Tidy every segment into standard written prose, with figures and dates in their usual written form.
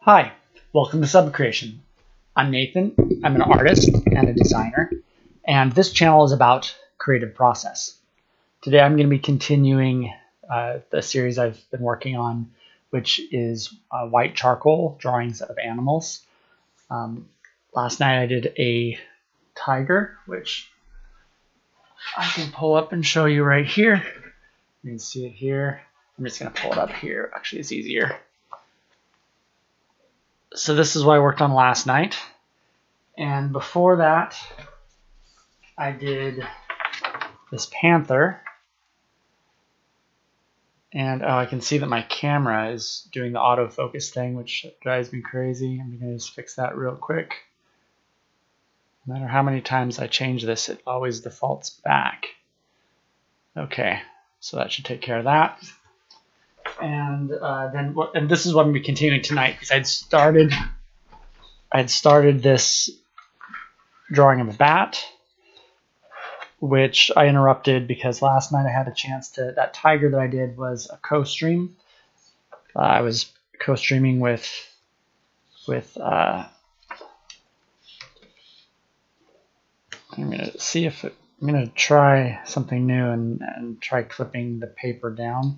Hi, welcome to Subcreation. I'm Nathan. I'm an artist and a designer, and this channel is about creative process. Today I'm going to be continuing the series I've been working on, which is white charcoal drawings of animals. Last night I did a tiger, which I can pull up and show you right here. You can see it here. I'm just going to pull it up here. Actually, it's easier. So this is what I worked on last night. And before that, I did this panther. And I can see that my camera is doing the autofocus thing, which drives me crazy. I'm going to just fix that real quick. No matter how many times I change this, it always defaults back. Okay, so that should take care of that. And and this is what I'm going to be continuing tonight, because I'd started this drawing of a bat, which I interrupted because last night I had a chance to. That tiger that I did was a co-stream. I was co-streaming with I'm gonna try something new and try clipping the paper down.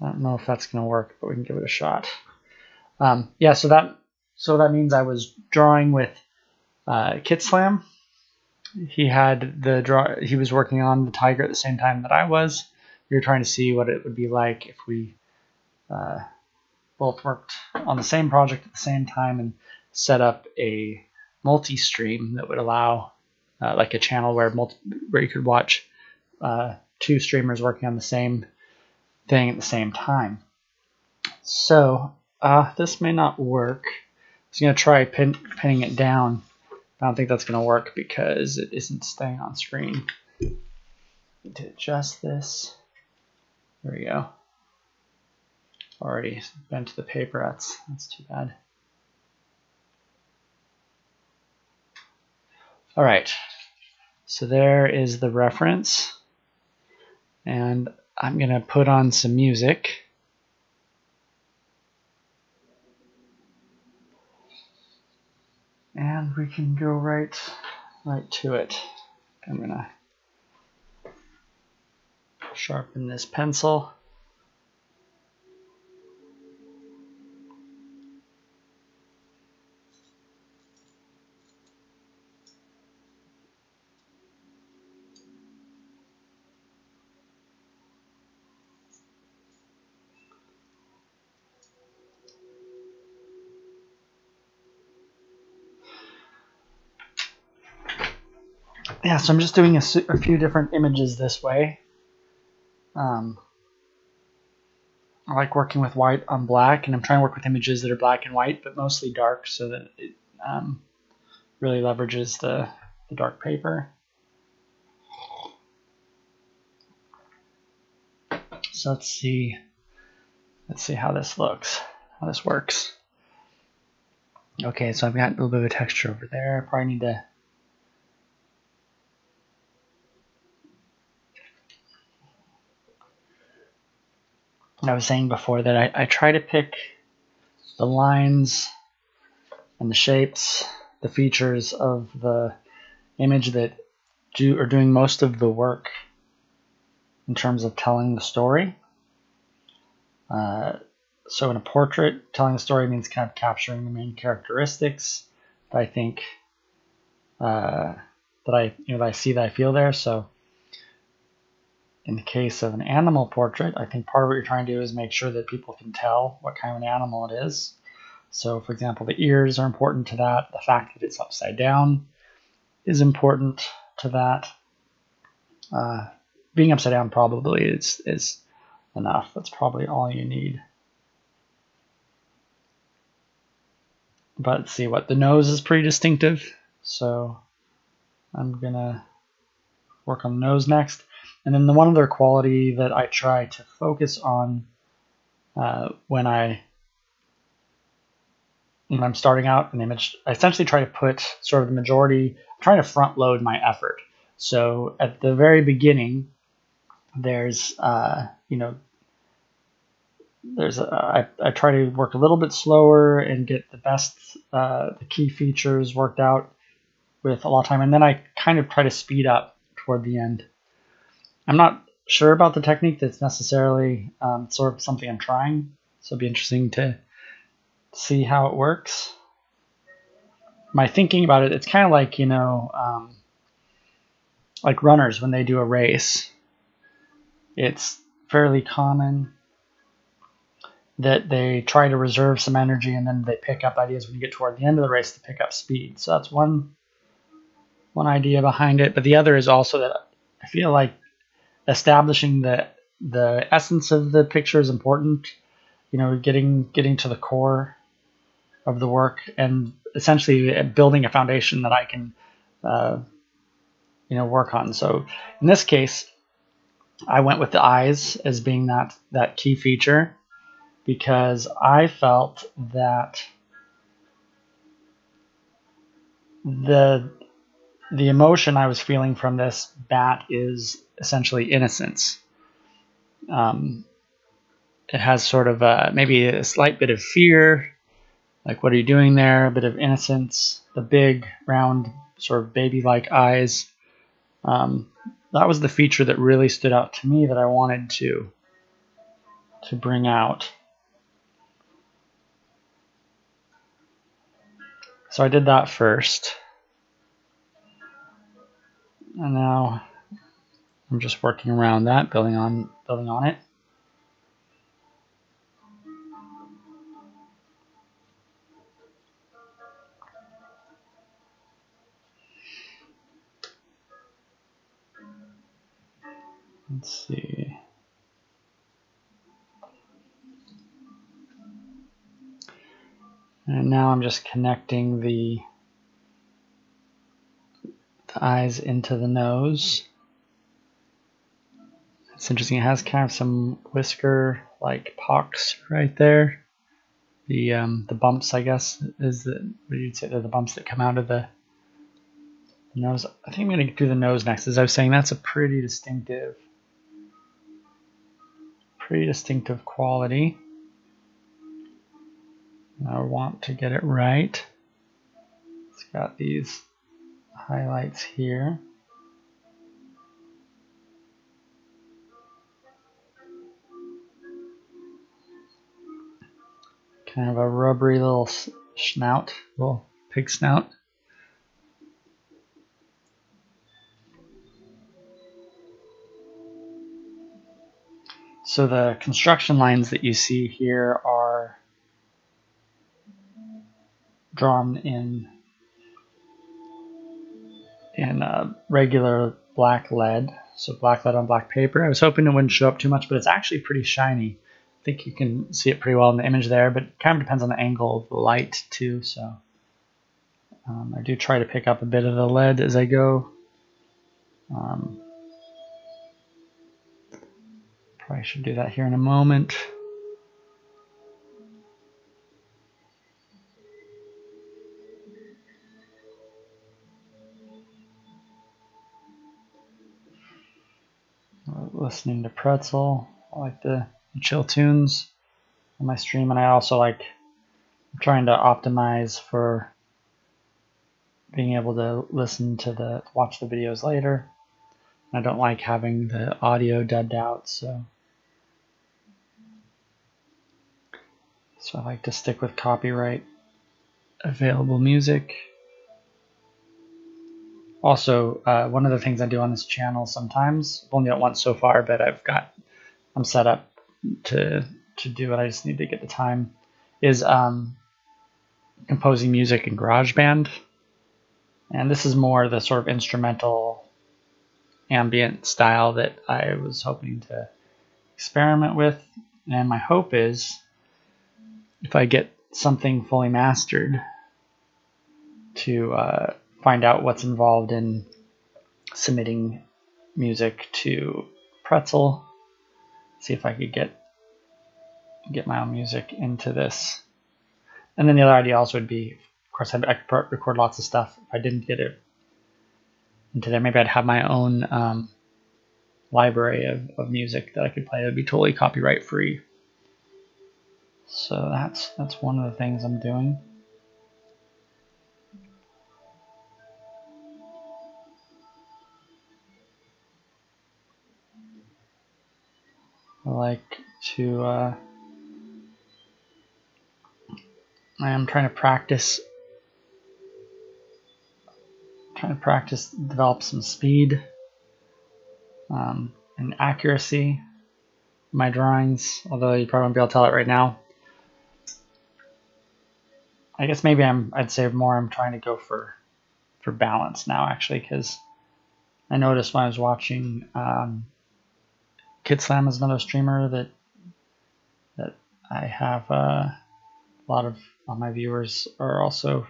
I don't know if that's gonna work, but we can give it a shot. Yeah, so that means I was drawing with Kit Slam. He was working on the tiger at the same time that I was. We were trying to see what it would be like if we both worked on the same project at the same time and set up a multi-stream that would allow like a channel where you could watch two streamers working on the same thing at the same time. So this may not work. I was going to try pinning it down. I don't think that's going to work because it isn't staying on screen. Need to adjust this. There we go. Already bent the paper. That's too bad. All right. So there is the reference. And I'm going to put on some music. And we can go right to it. I'm going to sharpen this pencil. Yeah, so I'm just doing a few different images this way. I like working with white on black, and I'm trying to work with images that are black and white, but mostly dark, so that it really leverages the dark paper. So let's see how this looks, how this works. Okay, so I've got a little bit of a texture over there. I probably need to. I was saying before that I try to pick the lines and the shapes, the features of the image that are doing most of the work in terms of telling the story. So in a portrait, telling the story means kind of capturing the main characteristics that I think that I see, that I feel there. So in the case of an animal portrait, I think part of what you're trying to do is make sure that people can tell what kind of an animal it is. So, for example, the ears are important to that. The fact that it's upside down is important to that. Being upside down probably is enough. That's probably all you need. But let's see, the nose is pretty distinctive. So I'm going to work on the nose next. And then the one other quality that I try to focus on when I'm starting out an image, I essentially try to put sort of the majority, I'm trying to front load my effort. So at the very beginning, there's, I try to work a little bit slower and get the best the key features worked out with a lot of time, and then I kind of try to speed up toward the end. I'm not sure about the technique that's necessarily sort of something I'm trying, so it'll be interesting to see how it works. My thinking about it, it's kind of like, like runners when they do a race. It's fairly common that they try to reserve some energy and then they pick up ideas when you get toward the end of the race to pick up speed. So that's one idea behind it. But the other is also that I feel like establishing the essence of the picture is important. Getting to the core of the work and essentially building a foundation that I can work on. So in this case, I went with the eyes as being that key feature, because I felt that the emotion I was feeling from this bat is essentially innocence. It has sort of maybe a slight bit of fear, like what are you doing there? A bit of innocence, the big, round, sort of baby-like eyes. That was the feature that really stood out to me that I wanted to bring out. So I did that first. And now I'm just working around that, building on it. Let's see. And now I'm just connecting the eyes into the nose. It's interesting. It has kind of some whisker-like pocks right there. The bumps, I guess, is what you'd say they're the bumps that come out of the nose. I think I'm going to do the nose next. As I was saying, that's a pretty distinctive quality. I want to get it right. It's got these highlights here. Kind of a rubbery little snout, little pig snout. So the construction lines that you see here are drawn in regular black lead, so black lead on black paper. I was hoping it wouldn't show up too much, but it's actually pretty shiny. I think you can see it pretty well in the image there, but it kind of depends on the angle of the light too. So I do try to pick up a bit of the lead as I go. Probably should do that here in a moment. Listening to Pretzel. I like the chill tunes on my stream, and I also like trying to optimize for being able to watch the videos later. I don't like having the audio dubbed out, so I like to stick with copyright available music. Also, one of the things I do on this channel sometimes, I've only done it once so far, but I'm set up to do it. I just need to get the time, is composing music in GarageBand. And this is more the sort of instrumental ambient style that I was hoping to experiment with. And my hope is, if I get something fully mastered, to find out what's involved in submitting music to Pretzel, see if I could get my own music into this. And then the other idea also would be, of course, I could record lots of stuff. If I didn't get it into there, maybe I'd have my own library of music that I could play that would be totally copyright free. So that's one of the things I'm doing. I like to I am trying to practice develop some speed and accuracy in my drawings, although you probably won't be able to tell it right now. I guess maybe I'd say more I'm trying to go for balance now, actually, because I noticed when I was watching Kid Slam is another streamer that I have a lot of my viewers are also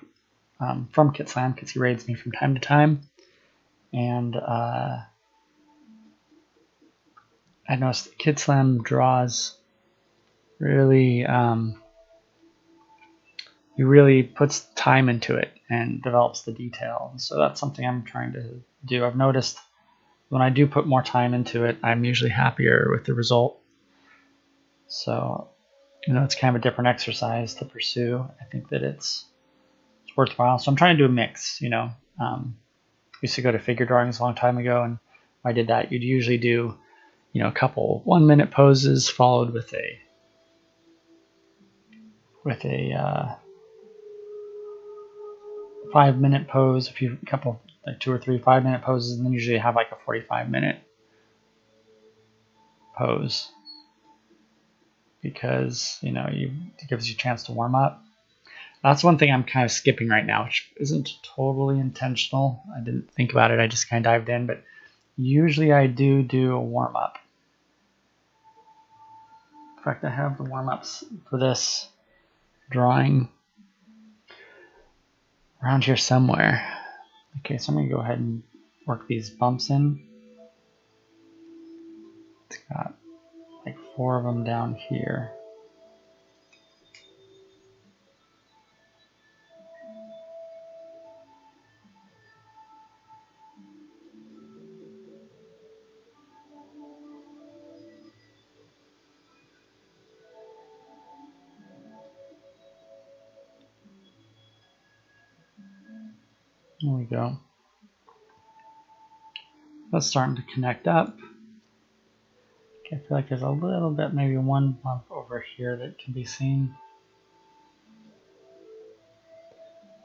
from Kid Slam because he raids me from time to time, and I noticed that Kid Slam draws really he really puts time into it and develops the detail. So that's something I'm trying to do. I've noticed when I do put more time into it, I'm usually happier with the result. So, it's kind of a different exercise to pursue. I think that it's worthwhile. So I'm trying to do a mix, I used to go to figure drawings a long time ago, and when I did that, you'd usually do, a couple 1-minute poses followed with a 5-minute pose, a couple, like 2 or 3 5-minute poses, and then usually have like a 45-minute pose because it gives you a chance to warm up. That's one thing I'm kind of skipping right now, which isn't totally intentional. I didn't think about it. I just kind of dived in, but usually I do a warm up. In fact, I have the warm ups for this drawing around here somewhere. Okay, so I'm going to go ahead and work these bumps in. It's got like 4 of them down here. There we go. That's starting to connect up. Okay, I feel like there's a little bit, maybe one bump over here that can be seen.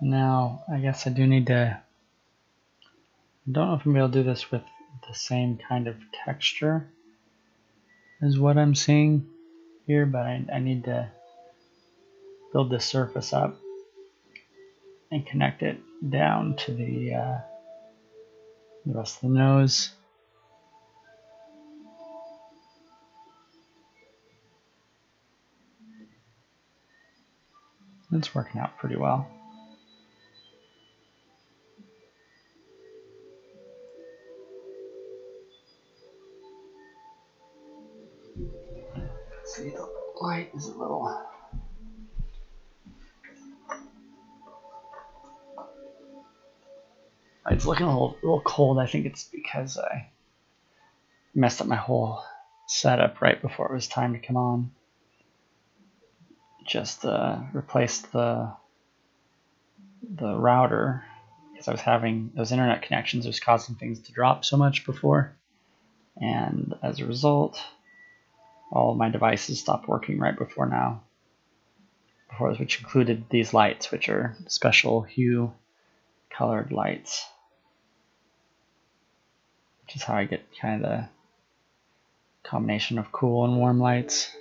Now, I guess I do need to, I don't know if I'm going to be able to do this with the same kind of texture as what I'm seeing here, but I need to build this surface up and connect it down to the rest of the nose. It's working out pretty well. Let's see, the light is a little... It's looking a little cold. I think it's because I messed up my whole setup right before it was time to come on. Just replaced the router because I was having those internet connections. It was causing things to drop so much before, and as a result, all of my devices stopped working right before now. Which included these lights, which are special hue colored lights, which is how I get kind of the combination of cool and warm lights.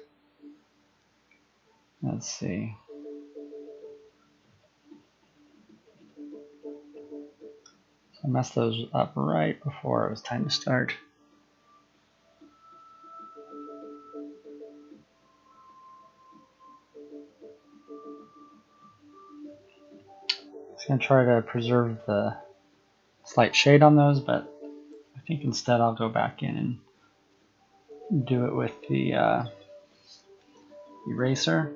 Let's see. So I messed those up right before it was time to start. I'm going to try to preserve the slight shade on those, but I think instead I'll go back in and do it with the eraser.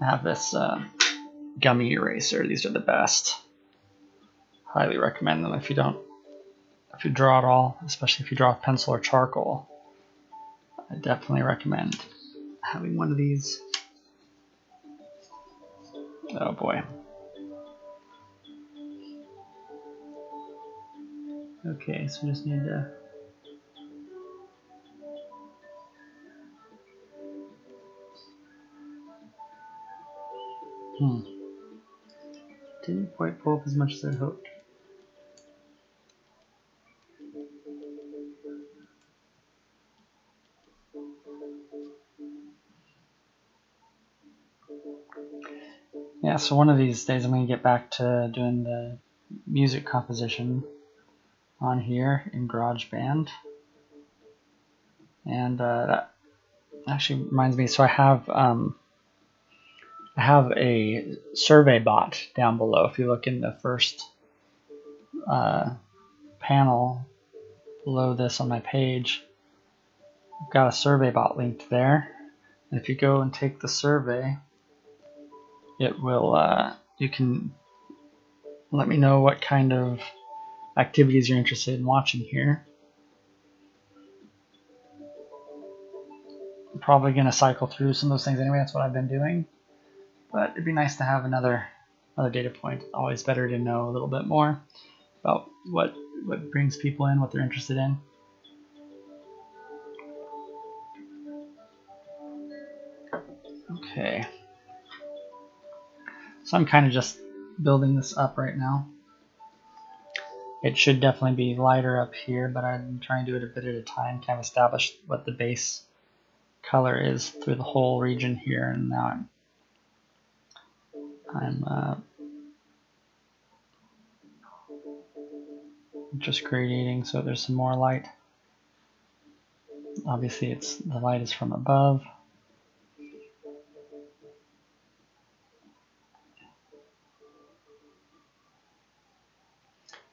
I have this gummy eraser. These are the best. Highly recommend them if you draw at all, especially if you draw with pencil or charcoal. I definitely recommend having one of these. Oh boy. Okay, so we just need to didn't quite pull up as much as I hoped. Yeah, so one of these days I'm going to get back to doing the music composition on here in GarageBand. And that actually reminds me, so I have a survey bot down below. If you look in the first panel below this on my page, I've got a survey bot linked there. And if you go and take the survey, it will, you can let me know what kind of activities you're interested in watching here. I'm probably going to cycle through some of those things anyway. That's what I've been doing. But it'd be nice to have another data point. Always better to know a little bit more about what brings people in, what they're interested in. Okay. So I'm kind of just building this up right now. It should definitely be lighter up here, but I'm trying to do it a bit at a time, kind of establish what the base color is through the whole region here, and now I'm just gradiating so there's some more light. Obviously the light is from above.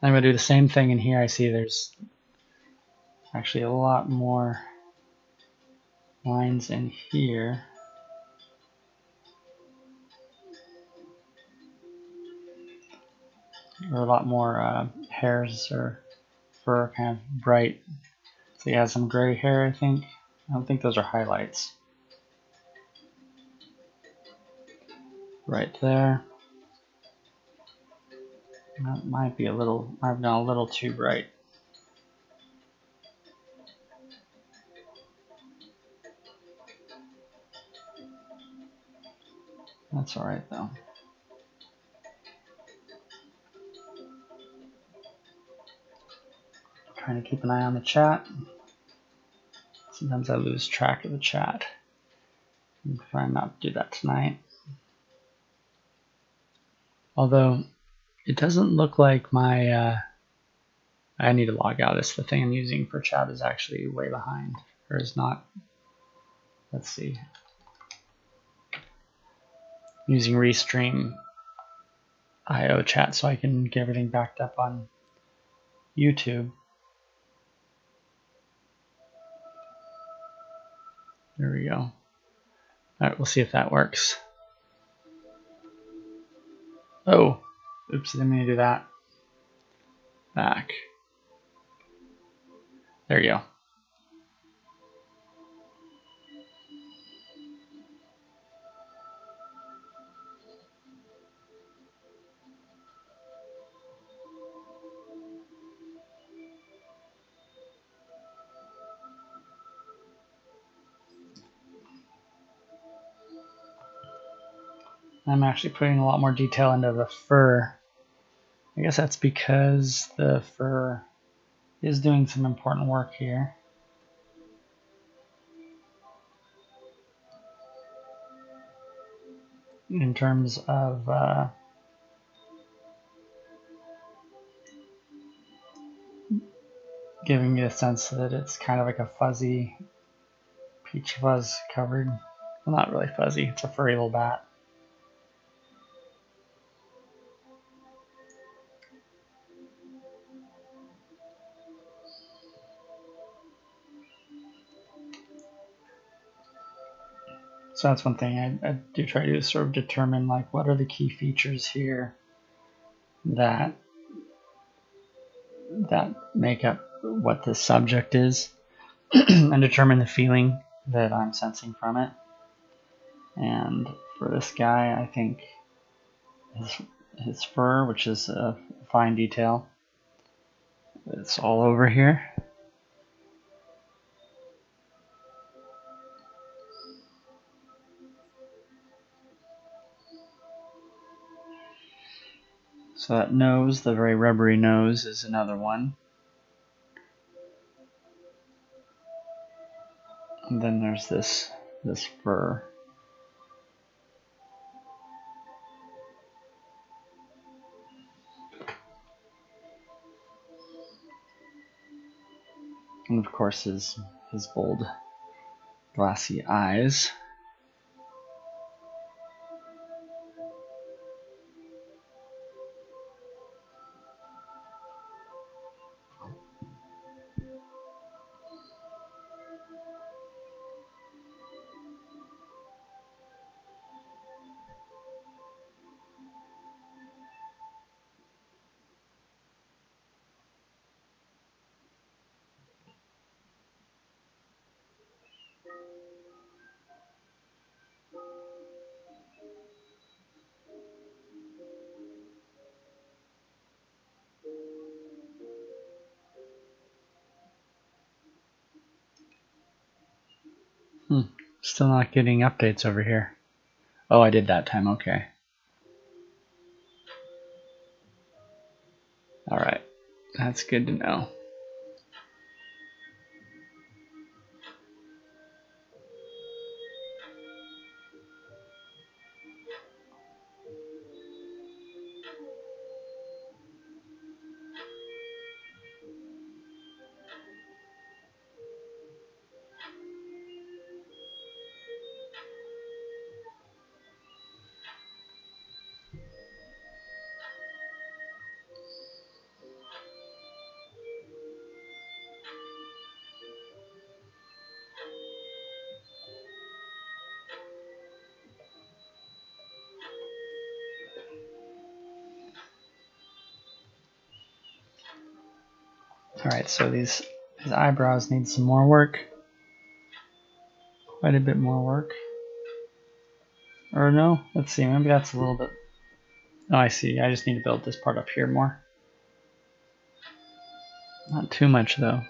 I'm going to do the same thing in here. I see there's actually a lot more lines in here. Or a lot more hairs or fur, kind of bright. So he has some gray hair, I think. I don't think those are highlights. Right there. That might be a little, I've gone a little too bright. That's alright though. Trying to keep an eye on the chat. Sometimes I lose track of the chat. I'm trying not to do that tonight. Although it doesn't look like my I need to log out. It's the thing I'm using for chat is actually way behind, or is not. Let's see. I'm using Restream IO chat so I can get everything backed up on YouTube. There we go. All right, we'll see if that works. Oh, oops, I didn't mean to do that. Back. There you go. I'm actually putting a lot more detail into the fur. I guess that's because the fur is doing some important work here. In terms of giving me a sense that it's kind of like a fuzzy peach fuzz covered. Well, not really fuzzy, it's a furry little bat. So that's one thing I do try to sort of determine, like, what are the key features here that make up what the subject is and determine the feeling that I'm sensing from it. And for this guy, I think his fur, which is a fine detail. It's all over here. So that nose, the very rubbery nose, is another one. And then there's this fur. And of course his bold, glassy eyes. Still not getting updates over here. Oh, I did that time, okay. Alright, that's good to know. Alright, so his eyebrows need some more work. Quite a bit more work. Or no, let's see, maybe that's a little bit... Oh, I see, I just need to build this part up here more. Not too much, though.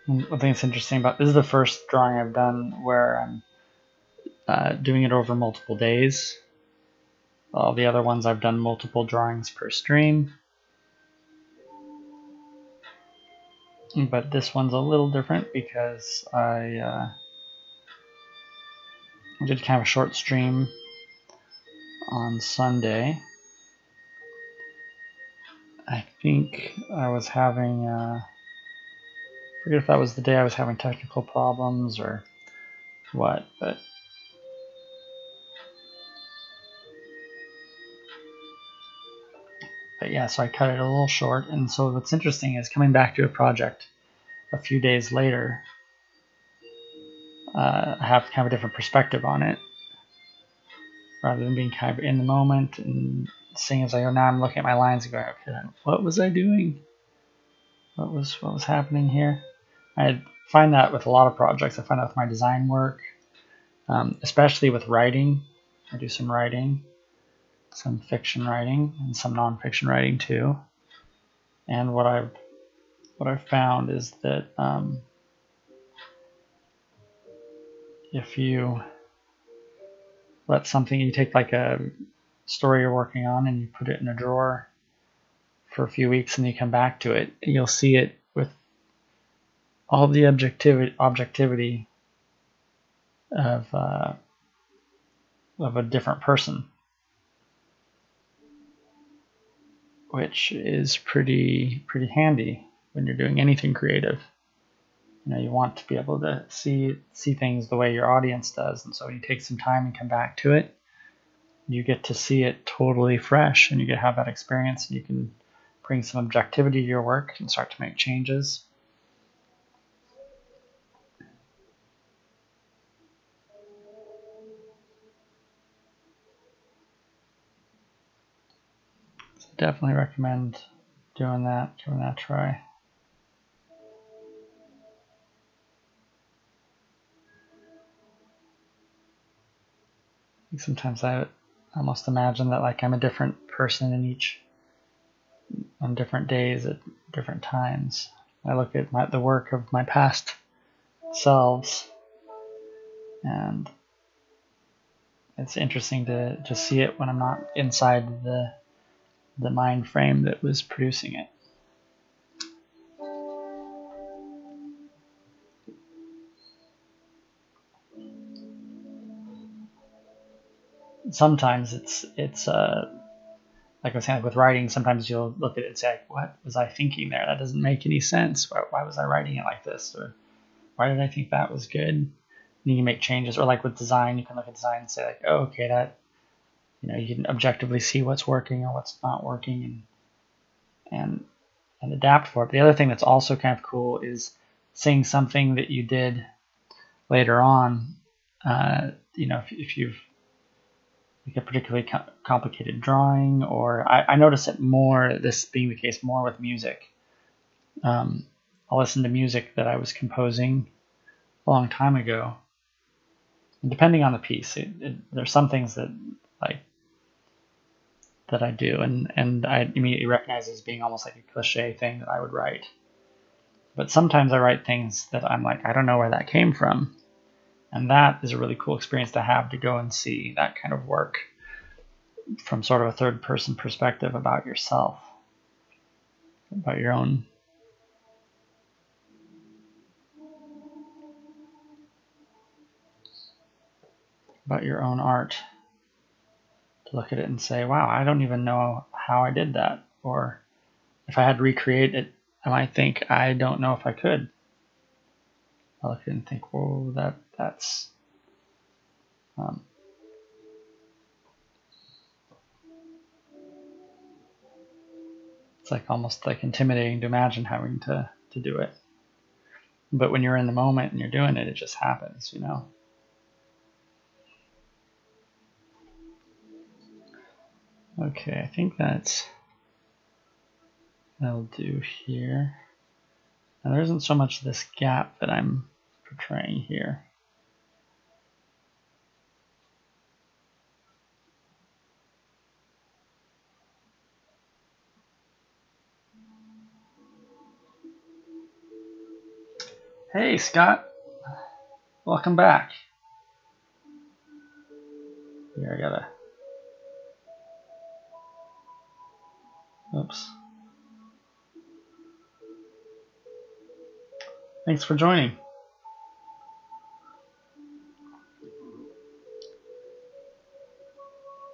One thing that's interesting about this is the first drawing I've done where I'm doing it over multiple days. All the other ones I've done multiple drawings per stream. But this one's a little different because I did kind of a short stream on Sunday. I think I was having, I forget if that was the day I was having technical problems or what, but yeah, so I cut it a little short. And so what's interesting is coming back to a project a few days later, I have kind of a different perspective on it rather than being kind of in the moment and seeing as I go now. I'm looking at my lines and going, okay, what was I doing? What was happening here? I find that with a lot of projects. I find that with my design work, especially with writing. I do some writing, some fiction writing, and some nonfiction writing too. And what I've found is that if you let something, you take like a story you're working on and you put it in a drawer for a few weeks and you come back to it, you'll see it with all the objectivity of a different person, which is pretty handy when you're doing anything creative. You know, you want to be able to see things the way your audience does, and so when you take some time and come back to it, you get to see it totally fresh, and you get to have that experience, and you can bring some objectivity to your work and start to make changes. So definitely recommend giving that a try. I think sometimes I almost imagine that like I'm a different person on different days at different times. I look at the work of my past selves, and it's interesting to just see it when I'm not inside the mind frame that was producing it. Sometimes it's like I was saying, like with writing, sometimes you'll look at it and say, like, what was I thinking there? That doesn't make any sense. Why was I writing it like this? Or why did I think that was good? And you can make changes. Or like with design, you can look at design and say, like, oh, okay, that, you can objectively see what's working or what's not working and adapt for it. But the other thing that's also kind of cool is seeing something that you did later on. If you've like a particularly complicated drawing, or I notice it more, this being the case more with music. I'll listen to music that I was composing a long time ago. And depending on the piece, there's some things that I do, and I immediately recognize as being almost like a cliche thing that I would write. But sometimes I write things that I'm like, I don't know where that came from. And that is a really cool experience to have, to go and see that kind of work from sort of a third person perspective about yourself, about your own art, to look at it and say, wow, I don't even know how I did that. Or if I had to recreate it, I might think, I don't know if I could. I look at it and think, whoa, that's it's like almost like intimidating to imagine having to do it. But when you're in the moment and you're doing it, it just happens, Okay, I think that'll do here. Now there isn't so much this gap that I'm portraying here. Hey, Scott. Welcome back. Here, I gotta... Oops. Thanks for joining. You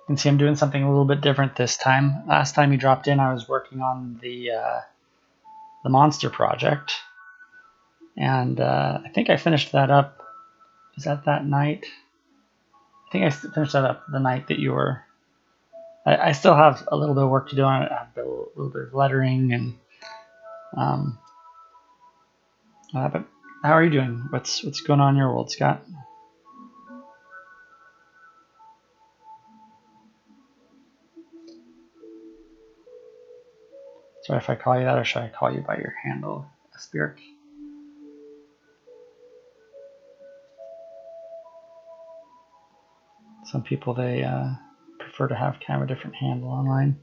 can see I'm doing something a little bit different this time. Last time you dropped in, I was working on the monster project. And I think I finished that up. Was that night? I think I finished that up the night that you were... I still have a little bit of work to do on it. I have a little bit of lettering and... but how are you doing? What's going on in your world, Scott? Sorry if I call you that, or should I call you by your handle, Spirit? Some people, they prefer to have kind of a different handle online.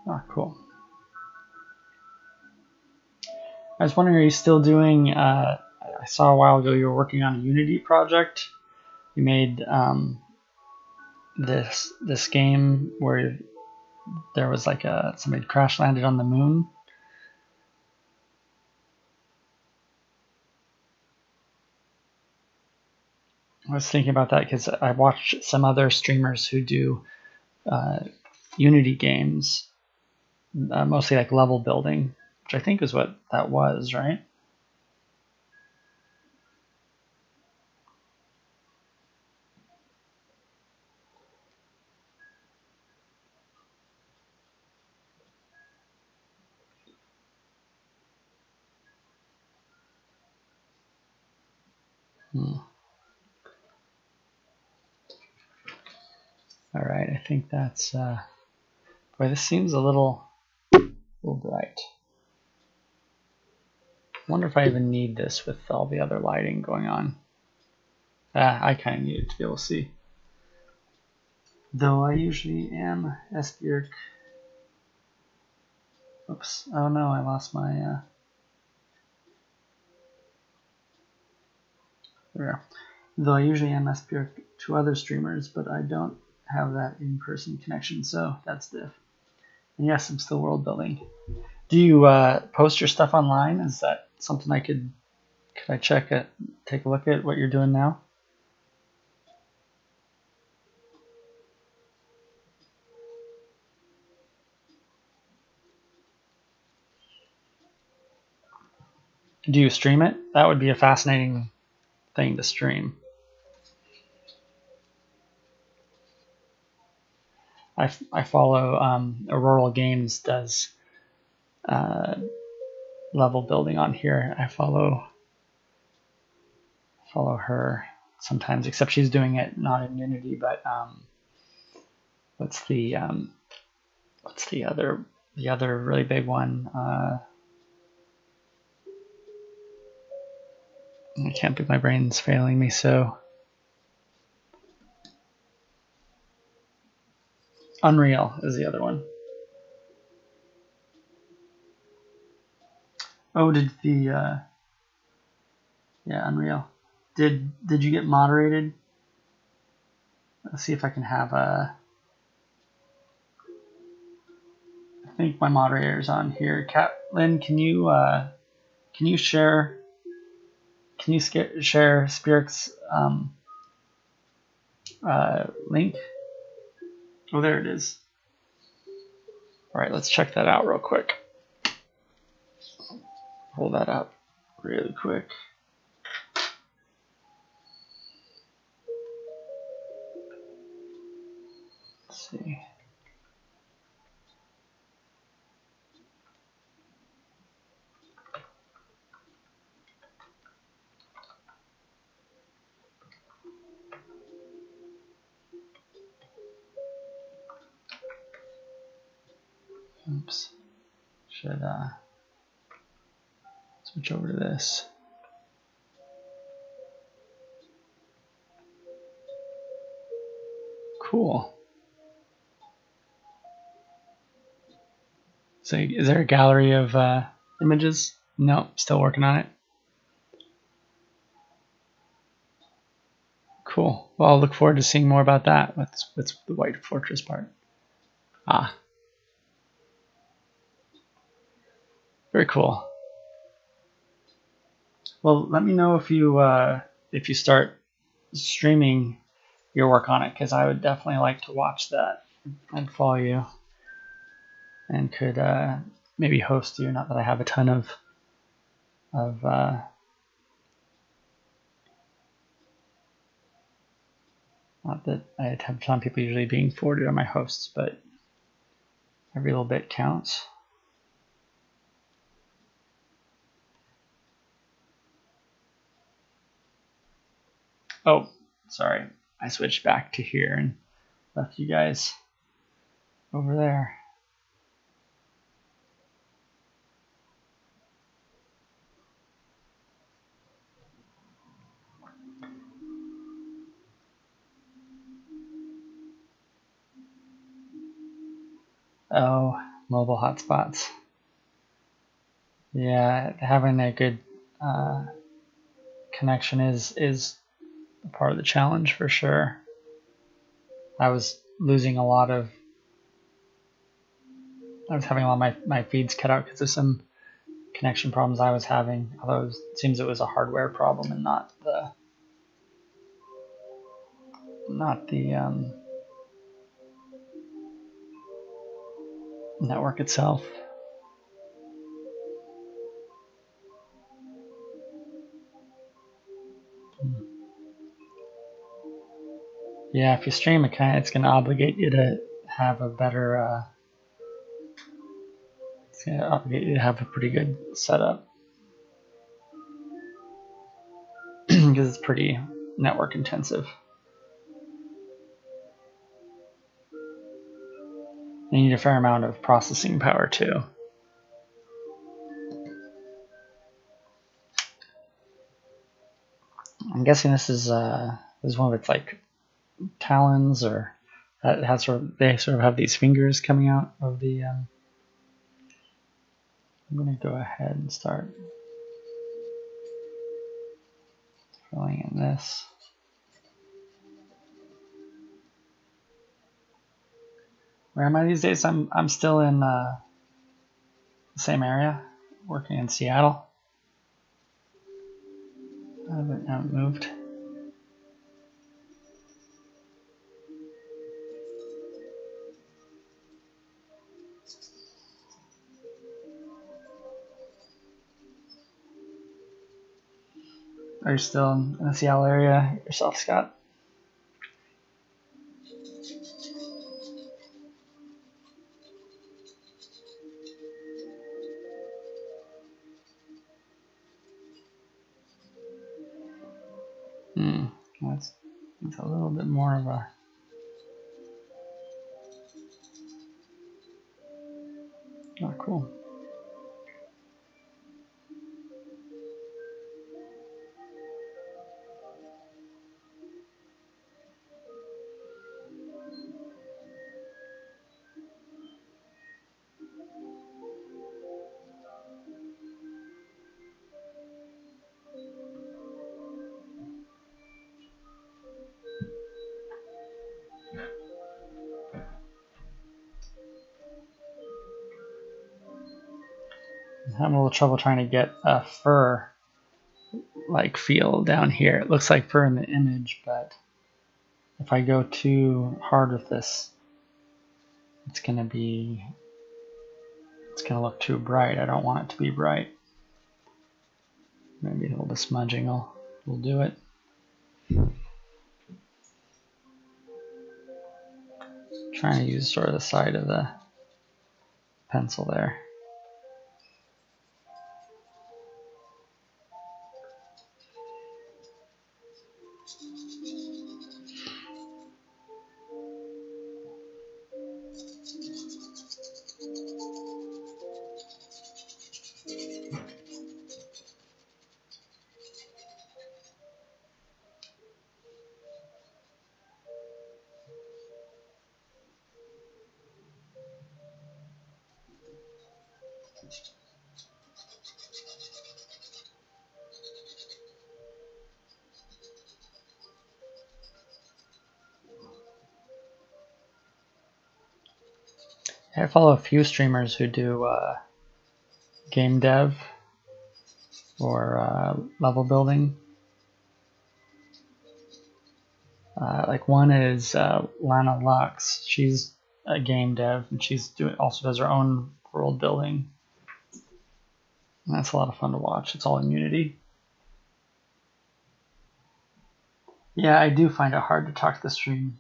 Oh, cool. I was wondering, are you still doing... I saw a while ago you were working on a Unity project. You made this game where there was like somebody crash landed on the moon. I was thinking about that because I watched some other streamers who do Unity games, mostly like level building, which I think is what that was, right? All right, I think that's, boy, this seems a little bright. I wonder if I even need this with all the other lighting going on. I kind of need it to be able to see. Though I usually am Esbjerg. Oops, oh no, I lost my, there. Though I usually am Esbjerg to other streamers, but I don't have that in-person connection, so that's diff. And yes, I'm still world building. Do you post your stuff online? Is that something I could I check it, take a look at what you're doing now? Do you stream it? That would be a fascinating thing to stream. I follow Auroral Games does level building on here. I follow her sometimes, except she's doing it not in Unity, but what's the other really big one? I can't believe my brain's failing me. So Unreal is the other one. Oh, did the yeah, Unreal. Did you get moderated? Let's see if I can have a. I think my moderator's on here. Catlin, can you share? Can you share Spiric's link? Oh, there it is. All right, let's check that out real quick. Pull that up really quick. Let's see. Oops. Should switch over to this. Cool. So is there a gallery of images? No, still working on it. Cool. Well, I'll look forward to seeing more about that. What's the White Fortress part? Ah. Very cool. Well, let me know if you start streaming your work on it, because I would definitely like to watch that and follow you, and could maybe host you. Not that I have a ton of not that I have a ton of people usually being forwarded on my hosts, but every little bit counts. Oh, sorry. I switched back to here and left you guys over there. Oh, mobile hotspots. Yeah, having a good connection is part of the challenge for sure. I was having a lot of my feeds cut out because of some connection problems I was having. Although it seems it was a hardware problem and not the network itself. Yeah, if you stream it's going to obligate you to have a better. It's going to obligate you to have a pretty good setup. because it's pretty network intensive. You need a fair amount of processing power too. I'm guessing this is one of its like talons, or that has they sort of have these fingers coming out of the. I'm gonna go ahead and start filling in this. Where am I these days? I'm still in the same area, working in Seattle. I haven't moved. Are you still in the Seattle area yourself, Scott? That's a little bit more of a. Oh, cool. I'm having a little trouble trying to get a fur like feel down here. It looks like fur in the image, but if I go too hard with this, it's gonna look too bright. I don't want it to be bright. Maybe a little bit of smudging will do it. Trying to use sort of the side of the pencil there. I follow a few streamers who do game dev or level building. Like one is Lana Lux. She's a game dev, and also does her own world building. And that's a lot of fun to watch. It's all in Unity. Yeah, I do find it hard to talk to the stream.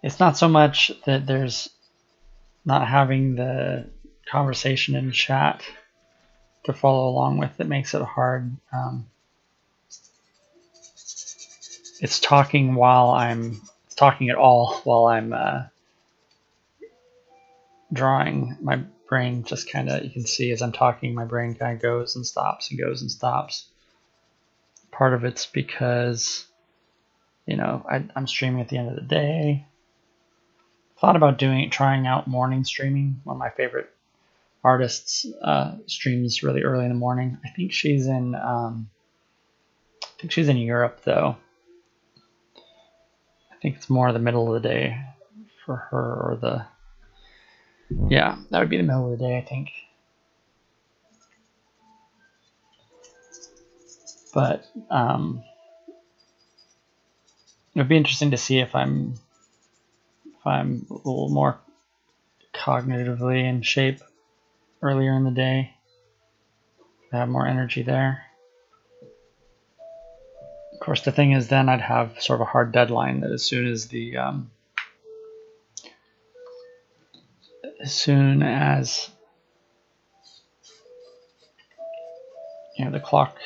It's not so much that there's not having the conversation in chat to follow along with that makes it hard. It's talking at all while I'm drawing. My brain just kind of, you can see as I'm talking, my brain kind of goes and stops and goes and stops. Part of it's because, I'm streaming at the end of the day. Thought about trying out morning streaming. One of my favorite artists streams really early in the morning. I think she's in Europe though. I think it's more the middle of the day for her, that would be the middle of the day, I think. But it would be interesting to see if I'm a little more cognitively in shape earlier in the day. I have more energy there. Of course, the thing is, then I'd have sort of a hard deadline that as soon as the as soon as the clock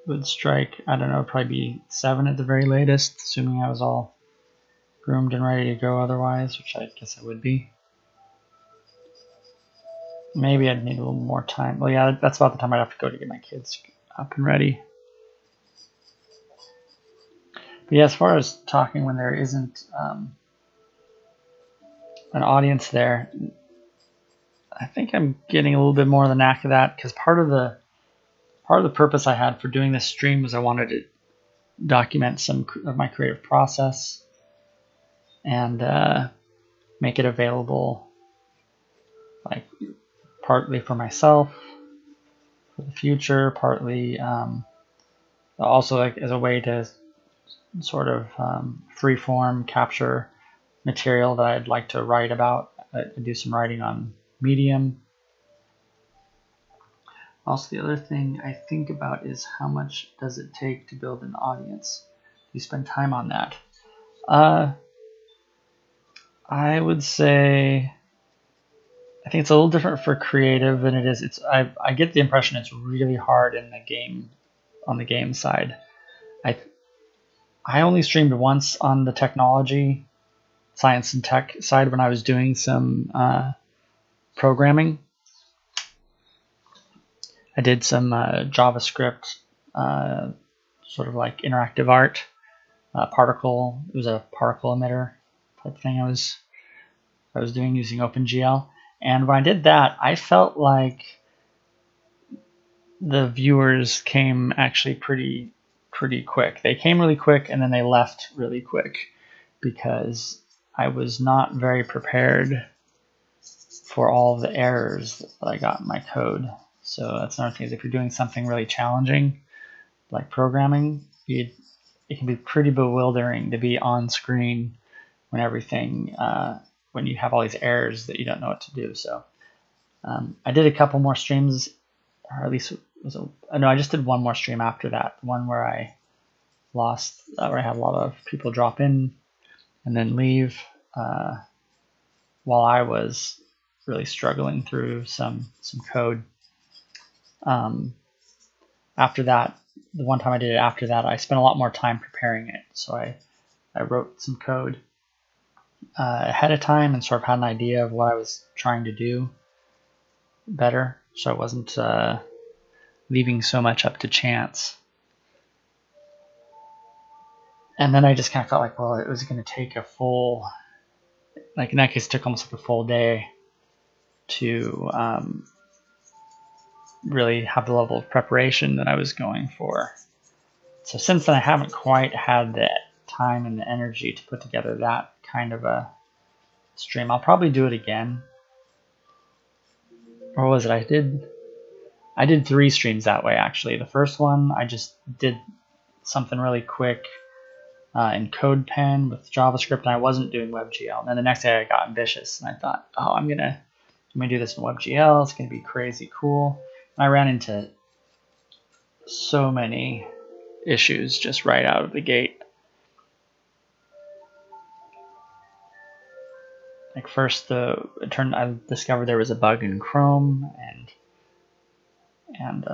would strike, I don't know, probably be 7 at the very latest, assuming I was all groomed and ready to go otherwise, which I guess I would be. Maybe I'd need a little more time. Well, yeah, that's about the time I'd have to go to get my kids up and ready. But yeah, as far as talking when there isn't an audience there, I think I'm getting a little bit more of the knack of that, because part of the purpose I had for doing this stream was I wanted to document some of my creative process and make it available, like partly for myself for the future, partly also like as a way to sort of freeform capture material that I'd like to write about. I do some writing on Medium. Also, the other thing I think about is how much does it take to build an audience? Do you spend time on that? I would say I think it's a little different for creative than it is. I get the impression it's really hard in the game, on the game side. I only streamed once on the technology, science and tech side when I was doing some programming. I did some JavaScript, sort of like interactive art, particle. It was a particle emitter type thing I was doing using OpenGL. And when I did that, I felt like the viewers came actually pretty quick. They came really quick and then they left really quick because I was not very prepared for all of the errors that I got in my code. So that's another thing, is if you're doing something really challenging like programming, it can be pretty bewildering to be on screen when when you have all these errors that you don't know what to do. So I did a couple more streams, or at least I just did one more stream after that, one where I where I had a lot of people drop in and then leave while I was really struggling through some code. After that, the one time I did it after that, I spent a lot more time preparing it. So I wrote some code ahead of time and sort of had an idea of what I was trying to do better, so I wasn't leaving so much up to chance. And then I just kind of felt like, well, it was going to take a full, like in that case, it took almost like a full day to really have the level of preparation that I was going for. So since then, I haven't quite had the time and the energy to put together that kind of a stream. I'll probably do it again. Or was it? I did 3 streams that way, actually. The first one, I just did something really quick in CodePen with JavaScript, and I wasn't doing WebGL. And then the next day I got ambitious, and I thought, oh, I'm gonna do this in WebGL. It's gonna be crazy cool. And I ran into so many issues just right out of the gate. Like first, I discovered there was a bug in Chrome, and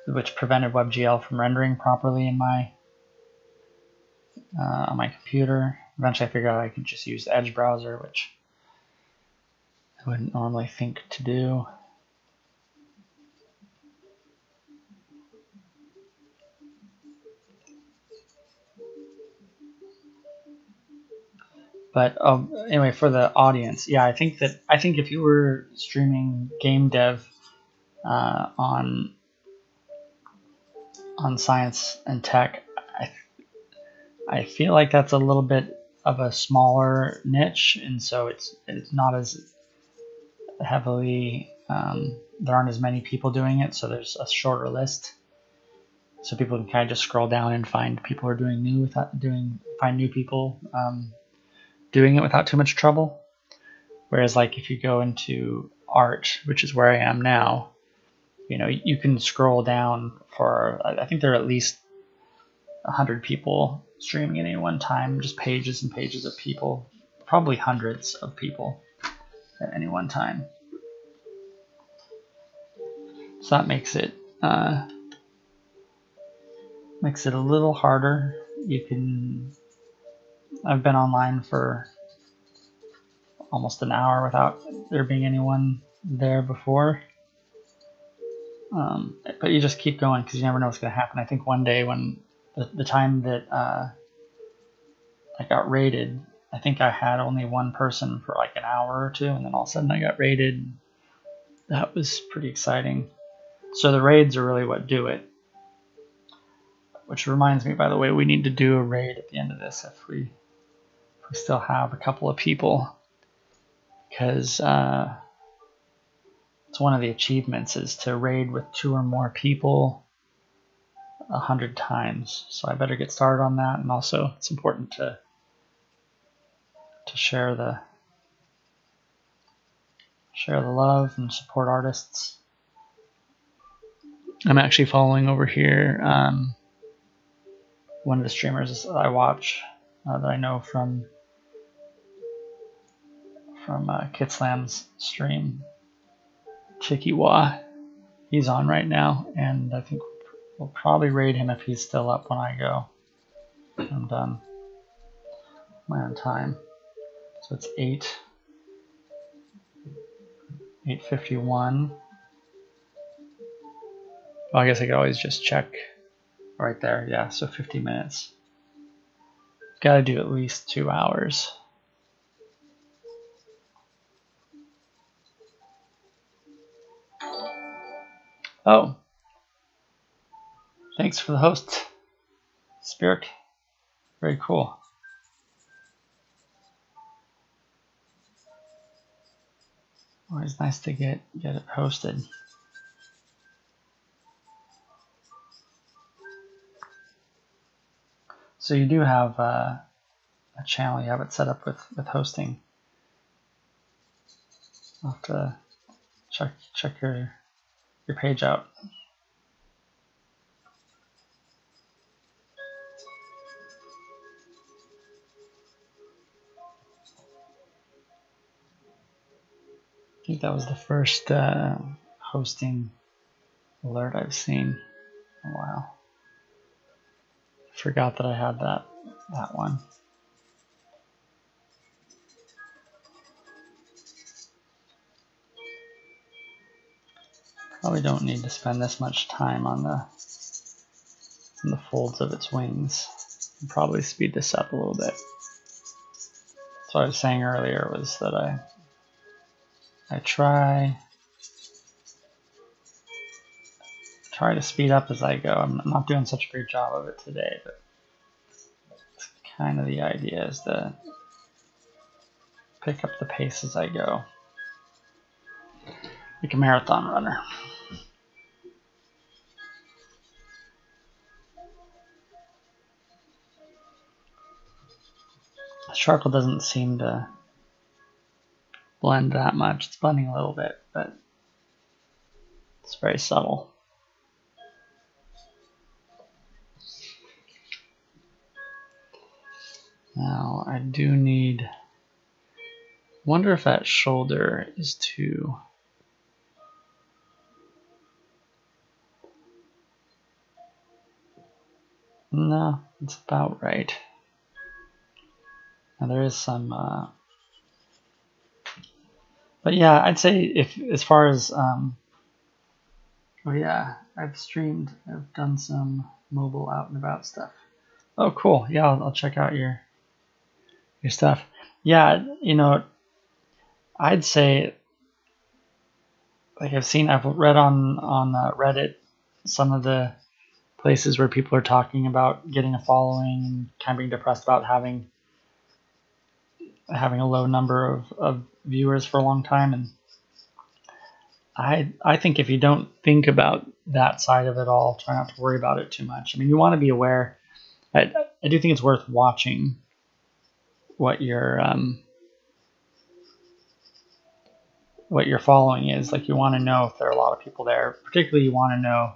which prevented WebGL from rendering properly in my on my computer. Eventually, I figured out I could just use the Edge browser, which I wouldn't normally think to do. But anyway, for the audience, yeah, I think if you were streaming game dev on science and tech, I feel like that's a little bit of a smaller niche, and so it's not as heavily there aren't as many people doing it, so there's a shorter list, so people can kind of just scroll down and find people who are doing new find new people doing it without too much trouble. Whereas like if you go into art, which is where I am now, you can scroll down for, I think there are at least 100 people streaming at any one time, just pages and pages of people probably hundreds of people at any one time. So that makes it a little harder. I've been online for almost an hour without there being anyone there before. But you just keep going because you never know what's going to happen. I think one day when the time that I got raided, I think I had only one person for like an hour or two, and then all of a sudden I got raided. That was pretty exciting. So the raids are really what do it. Which reminds me, by the way, we need to do a raid at the end of this if we still have a couple of people, because it's one of the achievements is to raid with 2 or more people 100 times. So I better get started on that, and also it's important to share the love and support artists. I'm actually following over here one of the streamers I watch that I know from Kitslam's stream, Chikiwa. He's on right now, and I think we'll probably raid him if he's still up when I go. I'm done my own time. So it's 8:51. Well, I guess I could always just check right there. Yeah, so 50 minutes. Got to do at least 2 hours. Oh, thanks for the host, Spirit. Very cool. Always nice to get it hosted. So you do have a channel. You have it set up with hosting. I'll have to check your page out. I think that was the first hosting alert I've seen in a while. Forgot that I had that one. Probably don't need to spend this much time on the folds of its wings. I'll probably speed this up a little bit. So I was saying earlier was that I try to speed up as I go. I'm not doing such a great job of it today, but it's kind of the idea is to pick up the pace as I go, like a marathon runner. The charcoal doesn't seem to blend that much. It's blending a little bit, but it's very subtle. Now I do need, wonder if that shoulder is too, no, it's about right. Now there is some, but yeah, I'd say if as far as, oh yeah, I've done some mobile out and about stuff. Oh, cool. Yeah, I'll check out your stuff. Yeah, I'd say, like I've read on Reddit some of the places where people are talking about getting a following and kind of being depressed about having a low number of viewers for a long time. And I think if you don't think about that side of it all, try not to worry about it too much. I mean, you want to be aware. I do think it's worth watching what your following is. Like, you want to know if there are a lot of people there. Particularly, you want to know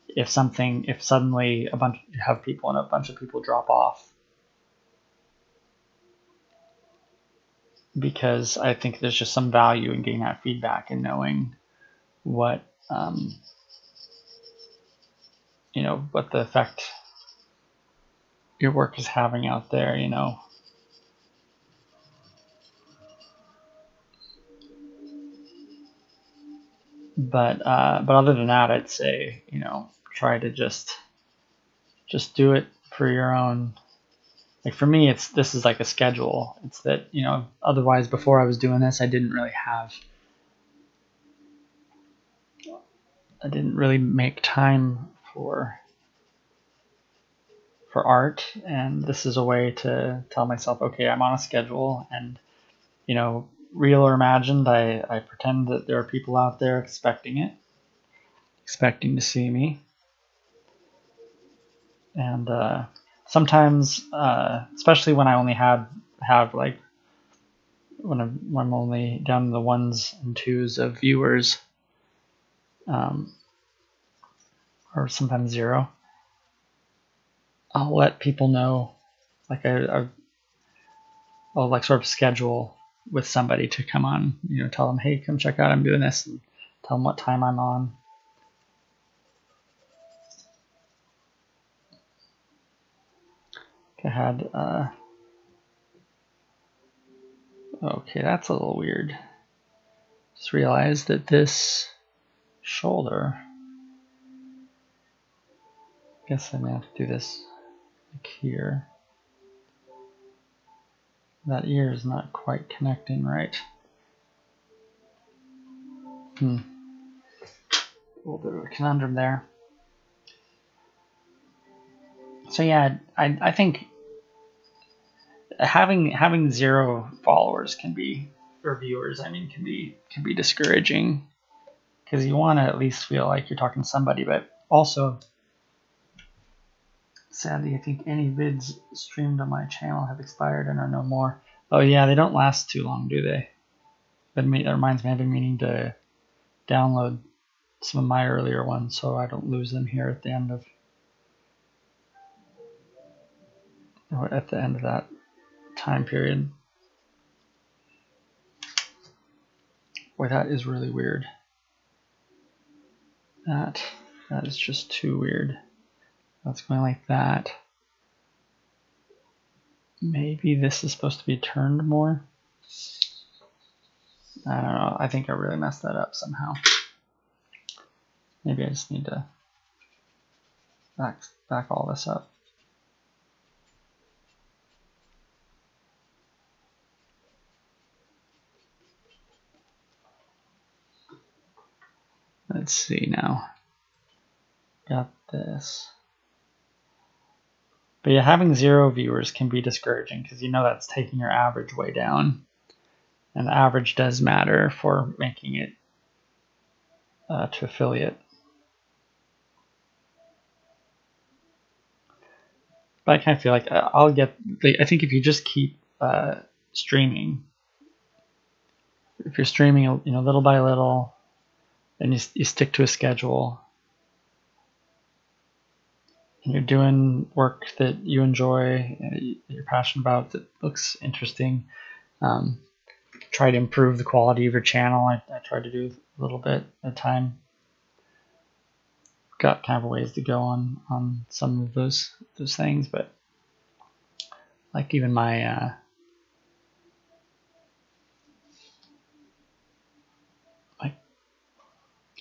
if suddenly you have people and a bunch of people drop off. because I think there's just some value in getting that feedback and knowing what what the effect your work is having out there, But other than that, I'd say try to just do it for your own. Like for me, this is like a schedule. It's that otherwise before I was doing this, I didn't really make time for art, and this is a way to tell myself, okay, I'm on a schedule, and real or imagined, I pretend that there are people out there expecting to see me. And sometimes, especially when I only have like when I'm only down to the 1s and 2s of viewers, or sometimes 0, I'll let people know, like I'll like sort of schedule with somebody to come on, tell them, hey, come check out, I'm doing this, and tell them what time I'm on. I had, okay, that's a little weird. Just realized that this shoulder, I guess I'm gonna have to do this like here. That ear is not quite connecting right. A little bit of a conundrum there. So yeah, I think having 0 followers or viewers, can be discouraging, because you want to at least feel like you're talking to somebody, but also, sadly, I think any vids streamed on my channel have expired and are no more. Oh yeah, they don't last too long, do they? That reminds me, I've been meaning to download some of my earlier ones so I don't lose them here at the end of that time period. Boy, that is really weird. That is just too weird. That's going like that. Maybe this is supposed to be turned more. I don't know. I think I really messed that up somehow. Maybe I just need to back all this up. Let's see now. Got this. But yeah, having 0 viewers can be discouraging, because that's taking your average way down. And the average does matter for making it to affiliate. But I kind of feel like I think if you just keep streaming, if you're streaming little by little, and you stick to a schedule, and you're doing work that you enjoy, that you're passionate about, that looks interesting, try to improve the quality of your channel. I try to do a little bit at a time. Got kind of a ways to go on some of those things, but like even my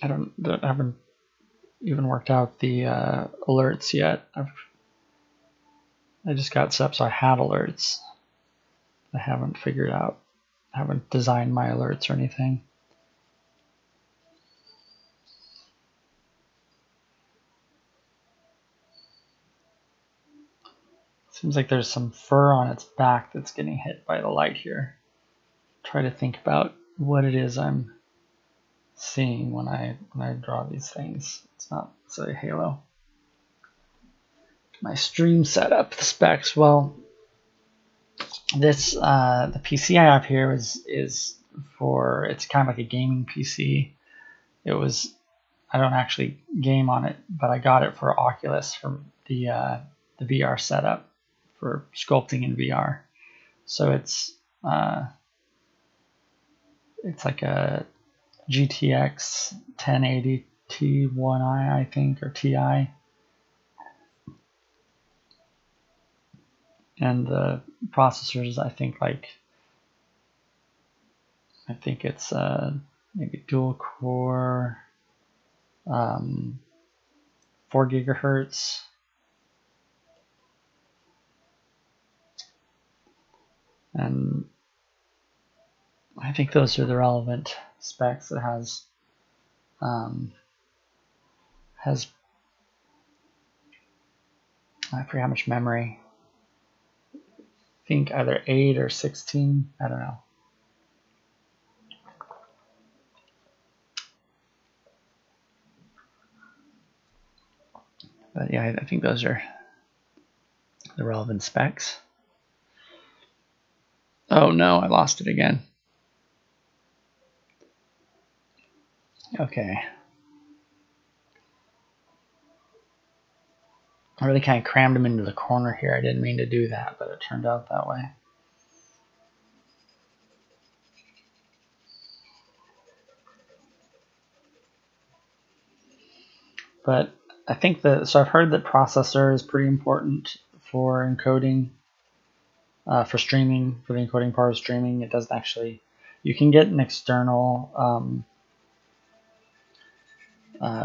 I haven't even worked out the alerts yet. I just got set up so I had alerts. I haven't designed my alerts or anything. Seems like there's some fur on its back that's getting hit by the light here. Try to think about what it is I'm seeing when I draw these things. It's not necessarily halo. My stream setup, the specs. Well, this the PC I have here is for, it's kind of like a gaming PC. I don't actually game on it, but I got it for Oculus for the VR setup for sculpting in VR. So it's it's like a GTX 1080 T1i, I think, or TI. And the processors, I think it's maybe dual core, 4 gigahertz. And I think those are the relevant specs. It has I forget how much memory. I think either 8 or 16. I don't know. But yeah, I think those are the relevant specs. Oh no, I lost it again. Okay. I really kind of crammed him into the corner here. I didn't mean to do that, but it turned out that way. But I think so I've heard that processor is pretty important for encoding, for streaming, for the encoding part of streaming. It doesn't actually, you can get an external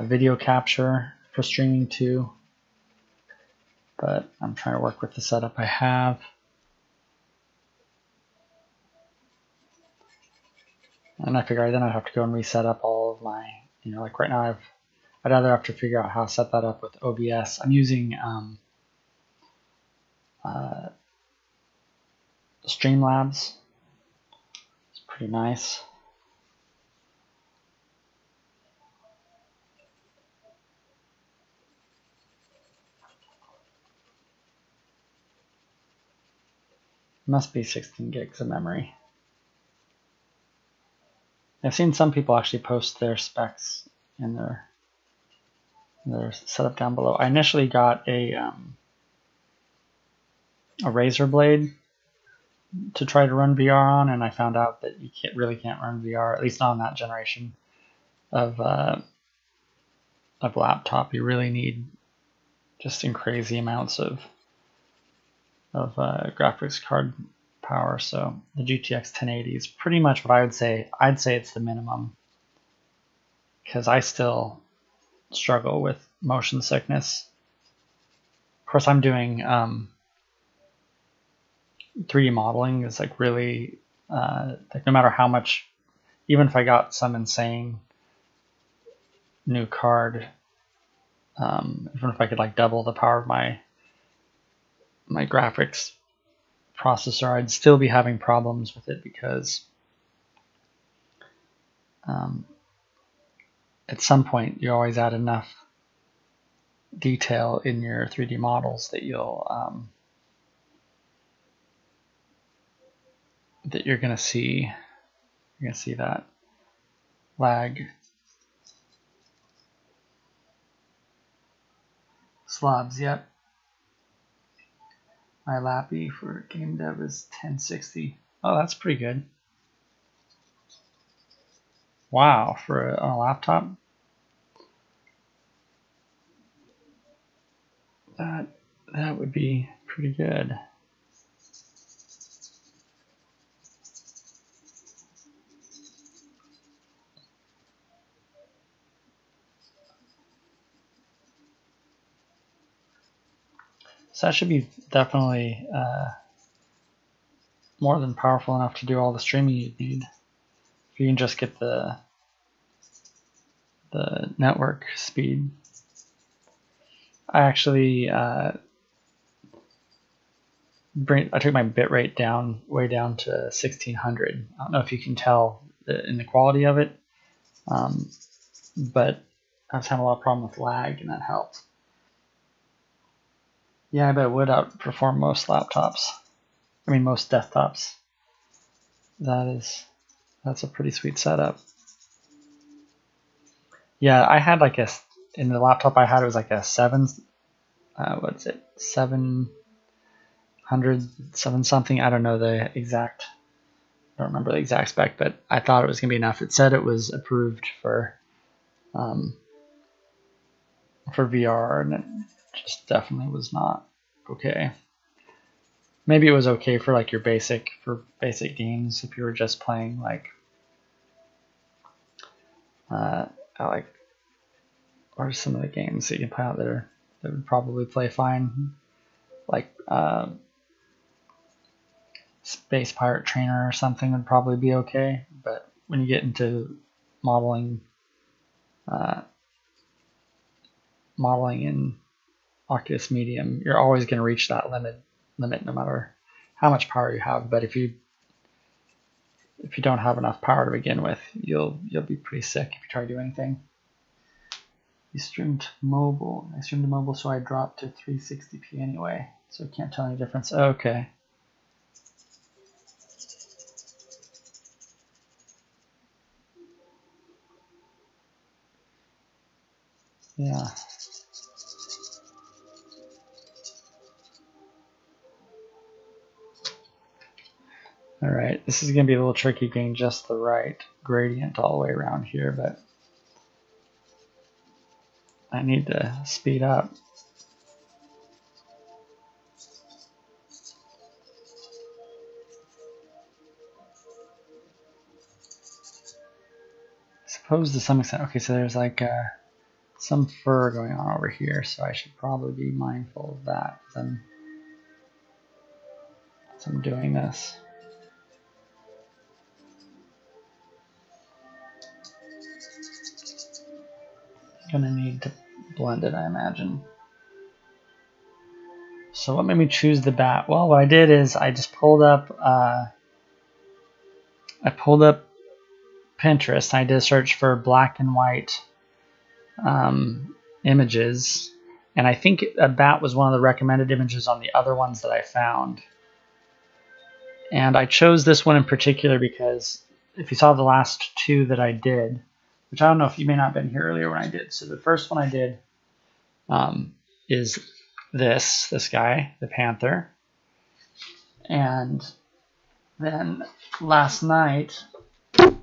video capture for streaming too, but I'm trying to work with the setup I have. And I figure then I'd have to go and reset up all of my, like right now I'd either have to figure out how to set that up with OBS. I'm using Streamlabs. It's pretty nice. Must be 16 gigs of memory. I've seen some people actually post their specs in their setup down below. I initially got a Razer blade to try to run VR on, and I found out that you really can't run VR, at least not on that generation of laptop. You really need just in crazy amounts of graphics card power. So the GTX 1080 is pretty much what I would say. I'd say it's the minimum, because I still struggle with motion sickness. Of course, I'm doing 3D modeling is like really like no matter how much, even if I got some insane new card, even if I could like double the power of my graphics processor, I'd still be having problems with it, because at some point you always add enough detail in your 3D models that you'll that you're gonna see that lag. Slabs, yep. My Lappy for game dev is 1060. Oh, that's pretty good. Wow, for a laptop. That would be pretty good. So that should be definitely more than powerful enough to do all the streaming you'd need. If you can just get the network speed. I actually I took my bitrate down way down to 1600. I don't know if you can tell in the quality of it, but I was having a lot of problem with lag, and that helped. Yeah, I bet it would outperform most laptops. I mean, most desktops. That's a pretty sweet setup. Yeah, I had like in the laptop I had, it was like a 700, 7 something. I don't know the exact don't remember the exact spec, but I thought it was going to be enough. It said it was approved for VR, and it just definitely was not okay. Maybe it was okay for like your basic games if you were just playing like what are some of the games that you can play out there that would probably play fine, like Space Pirate Trainer or something would probably be okay. But when you get into modeling in Oculus Medium, you're always going to reach that limit no matter how much power you have. But if you don't have enough power to begin with, you'll be pretty sick if you try to do anything. You streamed to mobile. I streamed to mobile, so I dropped to 360p anyway, so I can't tell any difference. Okay. Yeah. All right, this is going to be a little tricky getting just the right gradient all the way around here, but I need to speed up. I suppose to some extent, okay, so there's like some fur going on over here, so I should probably be mindful of that as I'm doing this. Gonna need to blend it, I imagine. So what made me choose the bat? Well, what I did is I just pulled up Pinterest. I did a search for black and white images, and I think a bat was one of the recommended images on the other ones that I found. And I chose this one in particular because if you saw the last two that I did, which I don't know if you may not have been here earlier when I did. So the first one I did is this guy, the panther. And then last night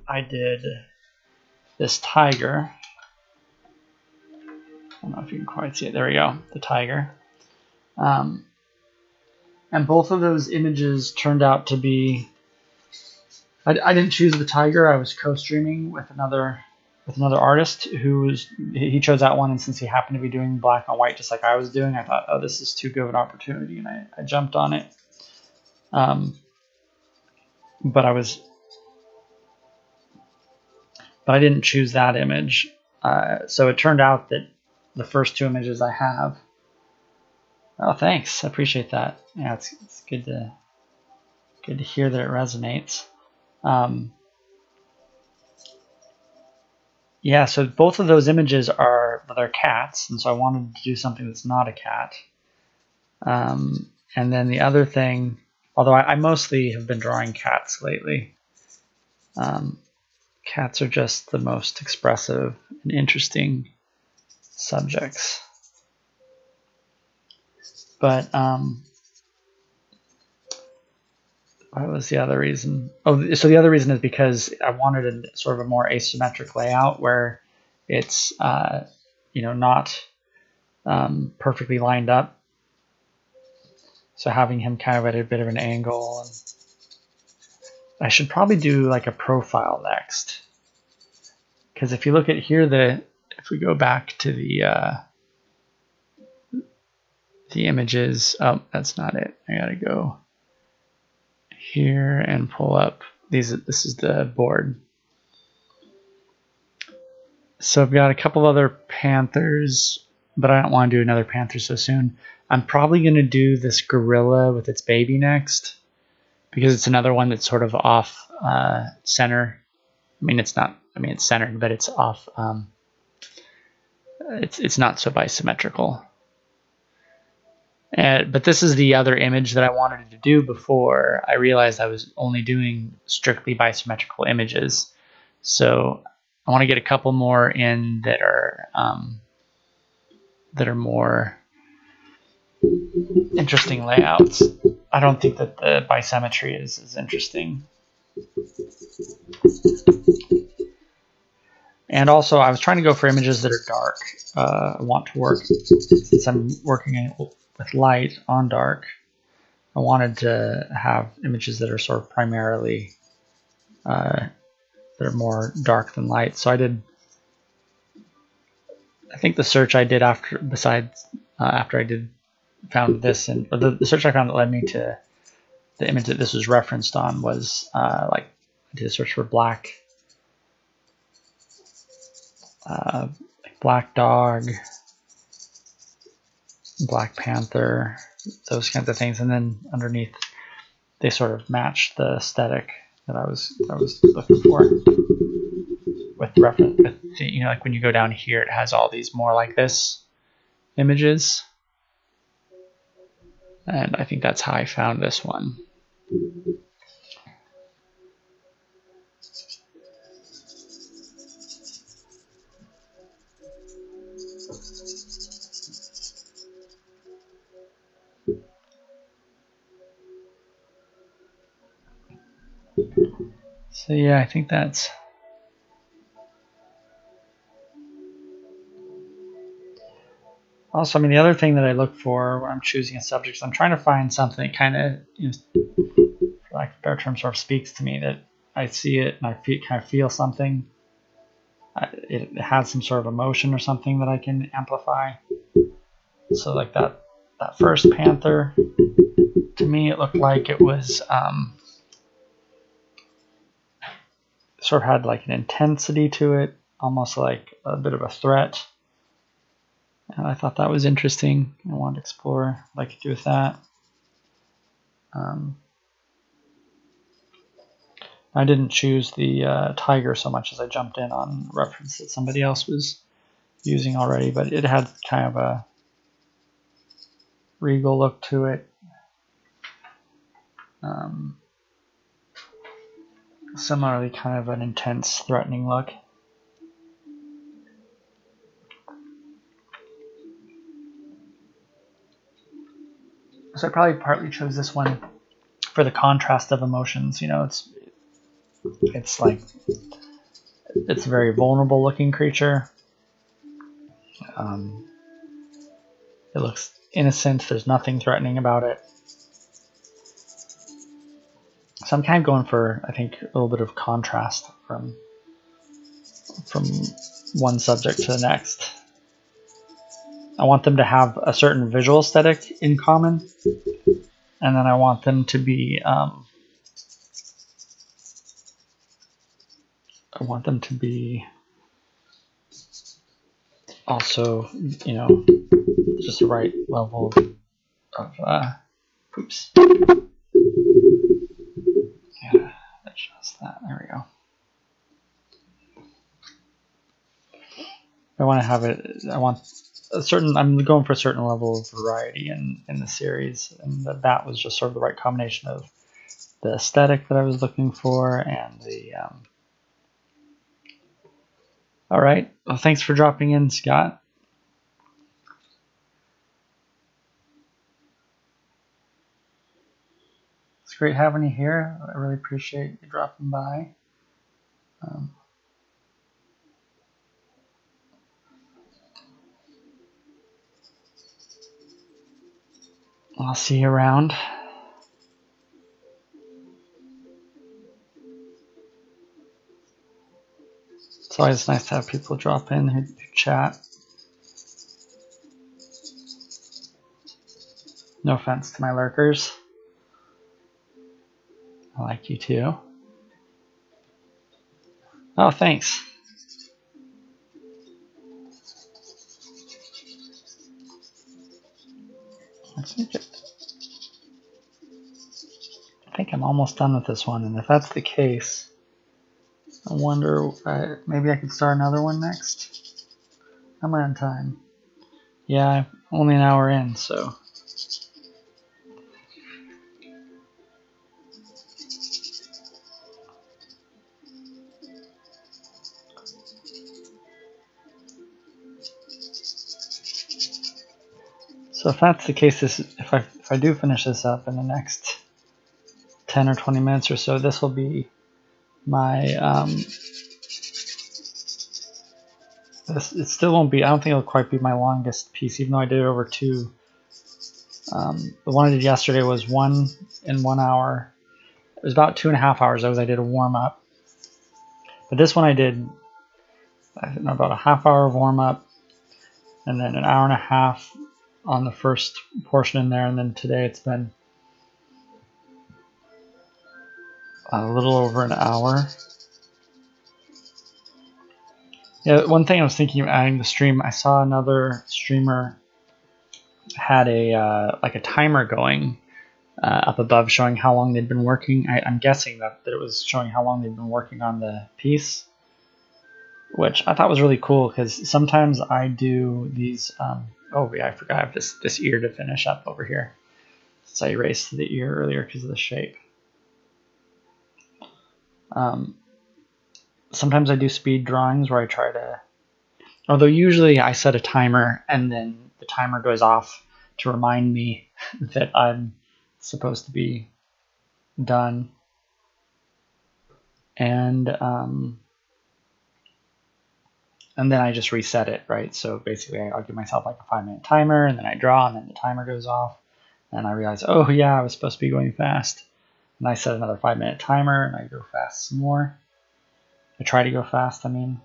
I did this tiger. I don't know if you can quite see it. There we go, the tiger. And both of those images turned out to be. I didn't choose the tiger. I was co-streaming with another artist he chose that one, and since he happened to be doing black and white just like I was doing, I thought, oh, this is too good of an opportunity, and I jumped on it. But I didn't choose that image. So it turned out that the first two images I have. Oh, thanks. I appreciate that. Yeah, it's good to hear that it resonates. Yeah, so both of those images they're cats, and so I wanted to do something that's not a cat. And then the other thing, although I mostly have been drawing cats lately. Cats are just the most expressive and interesting subjects. But what was the other reason? Oh, so the other reason is because I wanted a sort of a more asymmetric layout where it's not perfectly lined up. So having him kind of at a bit of an angle. And I should probably do like a profile next, because if you look at here, if we go back to the images, oh, that's not it. I gotta go here and pull up these. This is the board. So I've got a couple other panthers, but I don't want to do another panther so soon. I'm probably going to do this gorilla with its baby next, because it's another one that's sort of off center. I mean, it's not. I mean, it's centered, but it's off. It's not so bisymmetrical. But this is the other image that I wanted to do before I realized I was only doing strictly bisymmetrical images. So I want to get a couple more in that are more interesting layouts. I don't think that the bisymmetry is as interesting. And also, I was trying to go for images that are dark. I want to work, since I'm working with light on dark, I wanted to have images that are sort of primarily, that are more dark than light. So I think the search I did after, after I found this, and the search I found that led me to the image that this was referenced on was like, I did a search for black dog, Black Panther, those kinds of things, and then underneath they sort of match the aesthetic that I was looking for. With reference, like when you go down here, it has all these more like this images, and I think that's how I found this one. So yeah, I think that's. Also, I mean, the other thing that I look for when I'm choosing a subject is I'm trying to find something that kind of, for lack of a better term, sort of speaks to me, that I see it and I kind of feel something. It has some sort of emotion or something that I can amplify. So like that first panther, to me it looked like it was sort of had like an intensity to it, almost like a bit of a threat. And I thought that was interesting. I wanted to explore what I could do with that. I didn't choose the tiger so much as I jumped in on reference that somebody else was using already, but it had kind of a regal look to it. Similarly, kind of an intense, threatening look. So I probably partly chose this one for the contrast of emotions. It's like, it's a very vulnerable looking creature. It looks innocent. There's nothing threatening about it. So I'm kind of going for, I think, a little bit of contrast from one subject to the next. I want them to have a certain visual aesthetic in common, and then I want them to be also, just the right level of oops. Yeah, adjust that. There we go. I want to have it. I'm going for a certain level of variety in the series, and that was just sort of the right combination of the aesthetic that I was looking for and the. All right. Well, thanks for dropping in, Scott. It's great having you here. I really appreciate you dropping by. I'll see you around. It's always nice to have people drop in who chat. No offense to my lurkers. I like you too. Oh, thanks. I think I'm almost done with this one, and if that's the case, I wonder, maybe I could start another one next. I'm on time. Yeah, only an hour in, so. So if that's the case, if I do finish this up in the next 10 or 20 minutes or so, this will be my it still won't be. I don't think it'll quite be my longest piece, even though I did it over 2. The one I did yesterday was 1 in 1 hour. It was about 2.5 hours. I did a warm up, but this one I did, I don't know, about a half hour of warm up, and then an hour and a half on the first portion in there, and then today it's been a little over an hour. Yeah, one thing I was thinking of adding to the stream, I saw another streamer had a like a timer going up above showing how long they'd been working. I'm guessing that it was showing how long they'd been working on the piece, which I thought was really cool because sometimes I do these. Oh yeah, I forgot I have this ear to finish up over here. So I erased the ear earlier because of the shape. Sometimes I do speed drawings where I try to, although usually I set a timer and then the timer goes off to remind me that I'm supposed to be done. And then I just reset it, right? So basically I'll give myself like a 5-minute timer, and then I draw, and then the timer goes off, and I realize, oh yeah, I was supposed to be going fast. And I set another 5-minute timer, and I go fast some more. I try to go fast, I mean.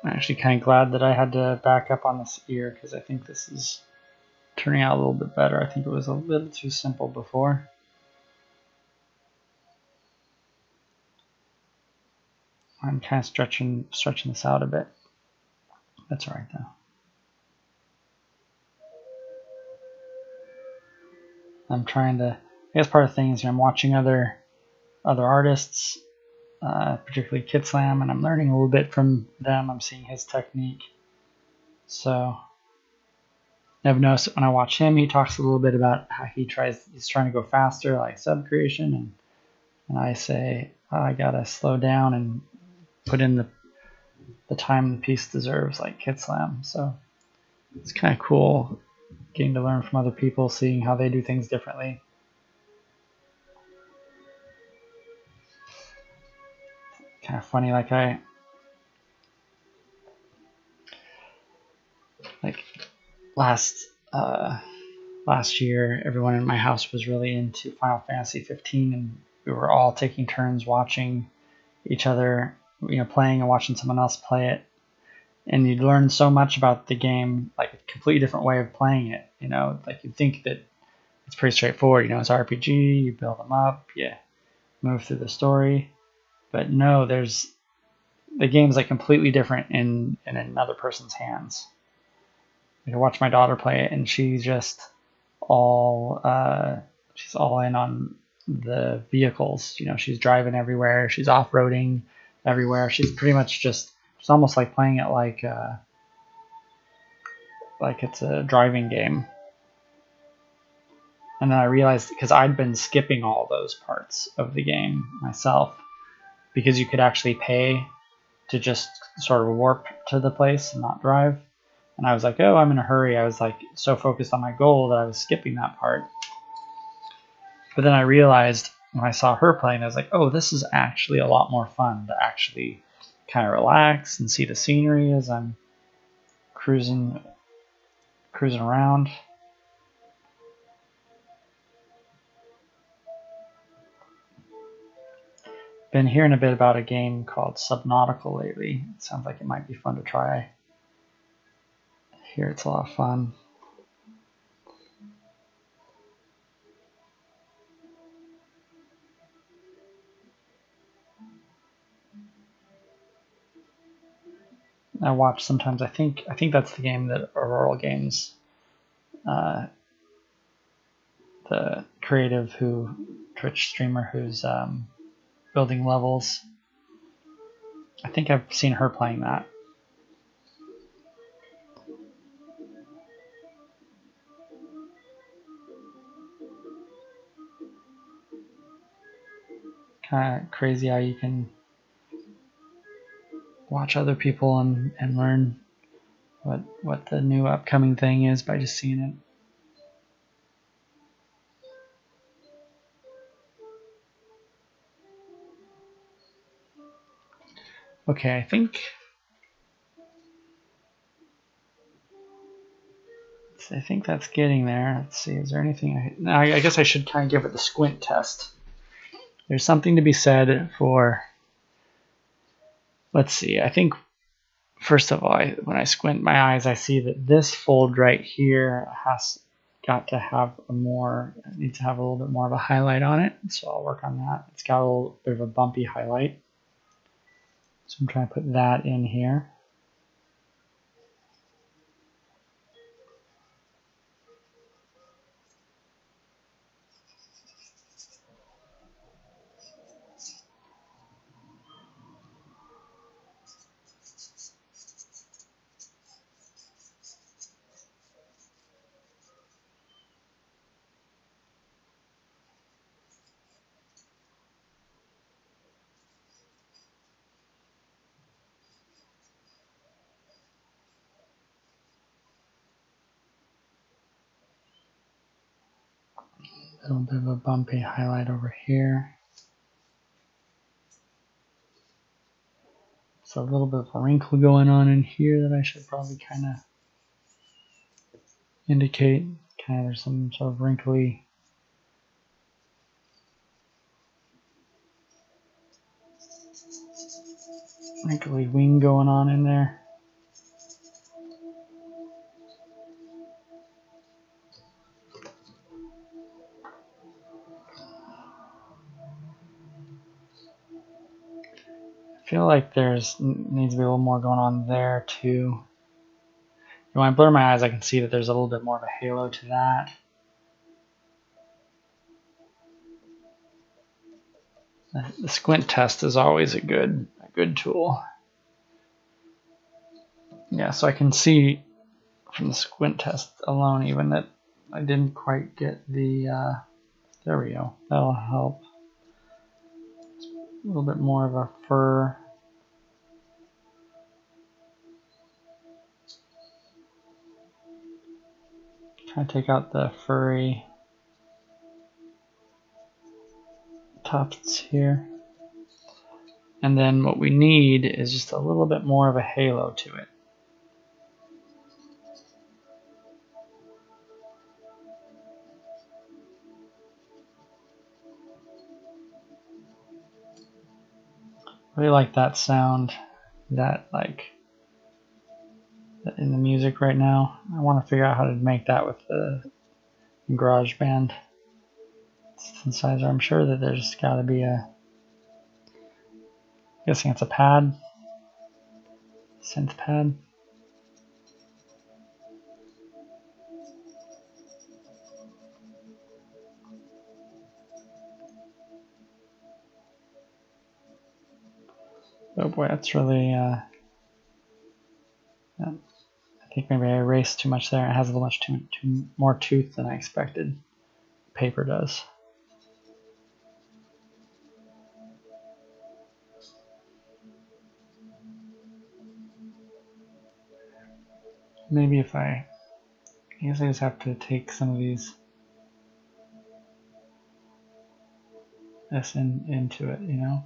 I'm actually kind of glad that I had to back up on this ear because I think this is turning out a little bit better. I think it was a little too simple before. I'm kind of stretching this out a bit. That's all right though. I'm trying to, I guess part of the thing is I'm watching other artists, particularly Kid Slam, and I'm learning a little bit from them. I'm seeing his technique. So I've noticed when I watch him, he talks a little bit about how he's trying to go faster, like Subcreation, and I say, oh, I gotta slow down and put in the time the piece deserves, like Kid Slam. So it's kind of cool getting to learn from other people, seeing how they do things differently. Kind of funny, like last year, everyone in my house was really into Final Fantasy 15, and we were all taking turns watching each other, playing and watching someone else play it. And you'd learn so much about the game, like a completely different way of playing it. Like you'd think that it's pretty straightforward. It's RPG, you build them up, you move through the story. But no, the game's like completely different in another person's hands. I watch my daughter play it, and she's just all in on the vehicles. She's driving everywhere, she's off-roading everywhere. She's pretty much it's almost like playing it like it's a driving game. And then I realized, because I'd been skipping all those parts of the game myself, because you could actually pay to just sort of warp to the place and not drive. And I was like, oh, I'm in a hurry. I was like so focused on my goal that I was skipping that part. But then I realized when I saw her playing, I was like, oh, this is actually a lot more fun to actually kind of relax and see the scenery as I'm cruising around. Been hearing a bit about a game called Subnautical lately. It sounds like it might be fun to try. Here it's a lot of fun. I watch sometimes. I think that's the game that Auroral Games the creative Twitch streamer who's building levels. I think I've seen her playing that. Kind of crazy how you can watch other people and learn what the new upcoming thing is by just seeing it. Okay, I think that's getting there. Let's see, is there anything I guess I should kind of give it the squint test. There's something to be said for, let's see, I think first of all, when I squint my eyes, I see that this fold right here has got to have needs to have a little bit more of a highlight on it, so I'll work on that. It's got a little bit of a bumpy highlight, so I'm trying to put that in here. A little bit of a bumpy highlight over here. So a little bit of a wrinkle going on in here that I should probably kind of indicate. Kind of there's some sort of wrinkly wing going on in there. I feel like needs to be a little more going on there too. When I blur my eyes, I can see that there's a little bit more of a halo to that. The squint test is always a good tool. Yeah, so I can see from the squint test alone even that I didn't quite get the, there we go, that'll help. A little bit more of a fur. Try to take out the furry tufts here. And then what we need is just a little bit more of a halo to it. Really like that sound, that like in the music right now. I want to figure out how to make that with the GarageBand synthesizer. I'm sure that there's got to be a, I'm guessing it's a pad, synth pad. Oh boy, that's really, I think maybe I erased too much there. It has a little much more tooth than I expected. Paper does. Maybe if I guess I just have to take some of these, into it, you know?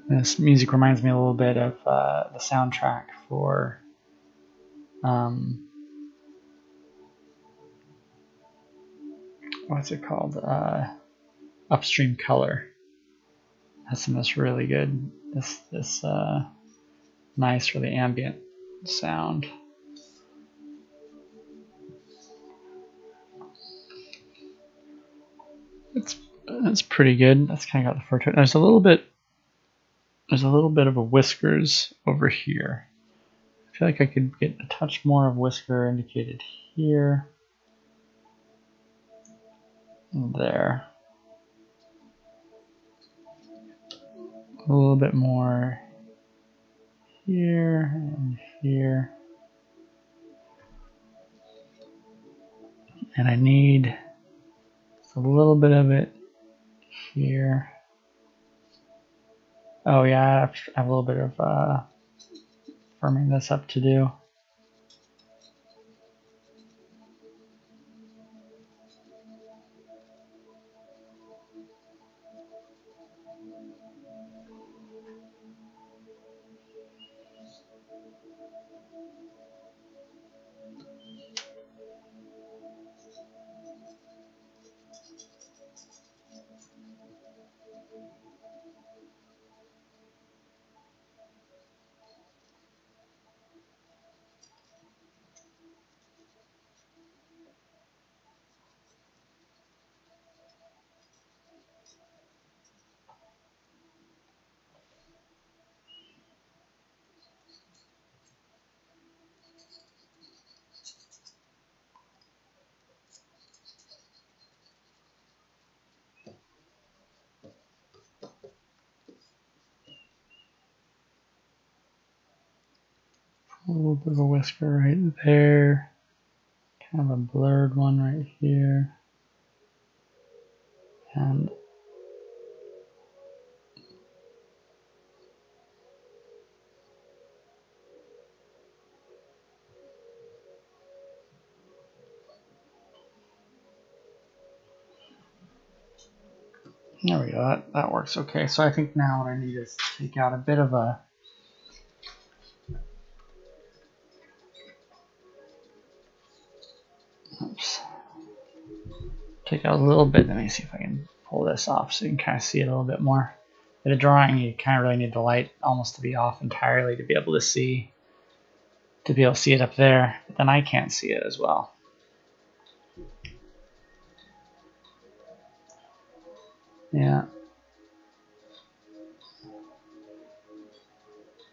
This music reminds me a little bit of the soundtrack for what's it called? Upstream Color. Has some of this really good, this nice, really ambient sound. That's pretty good. That's kind of got the fur to it. There's a little bit of a whiskers over here. I feel like I could get a touch more of whisker indicated here. And there. A little bit more here and here. And I need a little bit of it here. Oh yeah, I have a little bit of firming this up to do. A little bit of a whisker right there. Kind of a blurred one right here. And there we go. That works okay. So I think now what I need is to take out a bit of a take out a little bit. Let me see if I can pull this off so you can kind of see it a little bit more. In a drawing, you kind of really need the light almost to be off entirely to be able to see it up there. But then I can't see it as well. Yeah.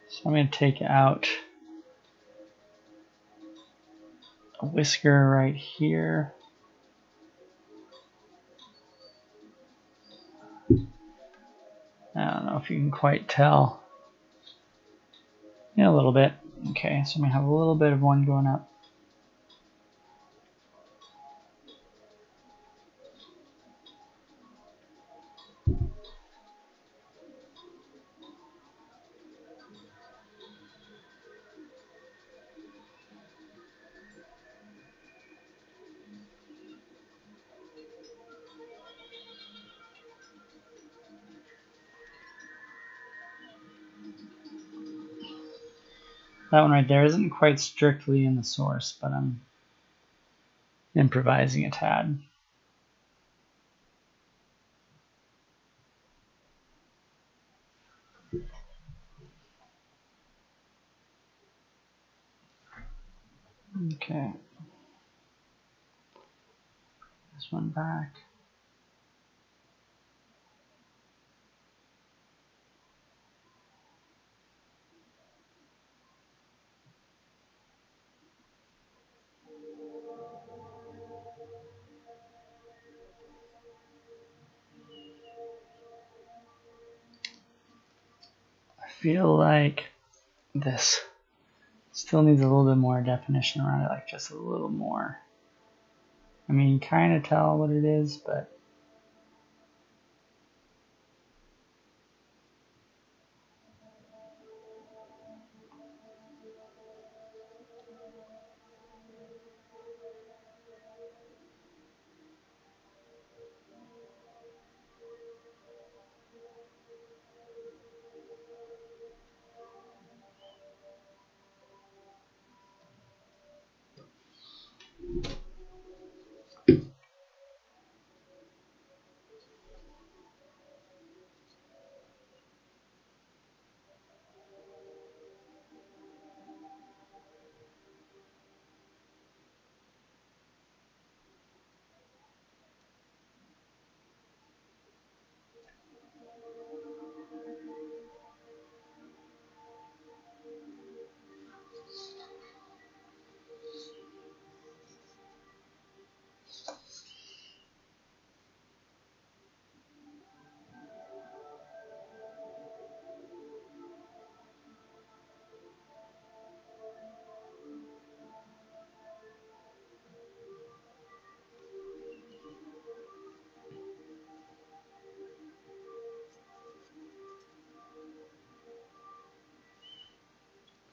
So I'm going to take out a whisker right here. I don't know if you can quite tell. Yeah, a little bit. Okay, so I'm going to have a little bit of one going up. That one right there isn't quite strictly in the source, but I'm improvising a tad. Okay. This one back. I feel like this still needs a little bit more definition around it, like just a little more. I mean, kind of tell what it is, but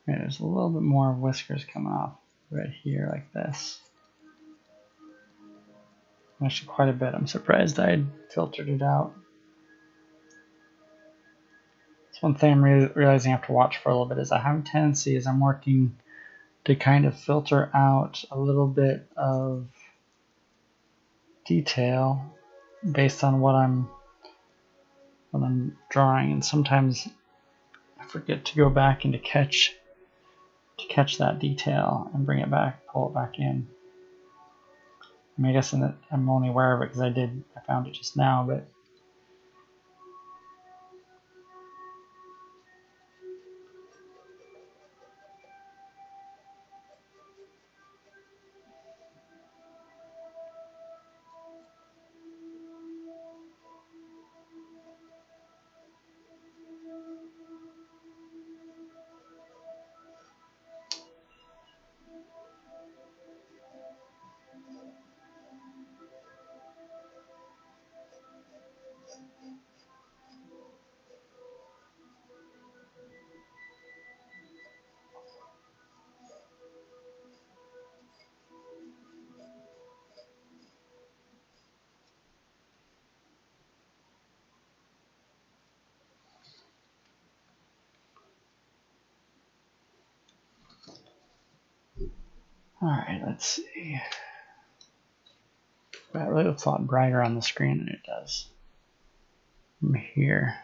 Okay, there's a little bit more whiskers coming off right here like this. Actually quite a bit. I'm surprised I filtered it out. That's one thing I'm realizing I have to watch for a little bit is I have a tendency as I'm working to kind of filter out a little bit of detail based on what I'm drawing, and sometimes I forget to go back and to catch that detail and bring it back, pull it back in. I mean, I guess I'm only aware of it because I found it just now, but alright, let's see. That really looks a lot brighter on the screen than it does from here.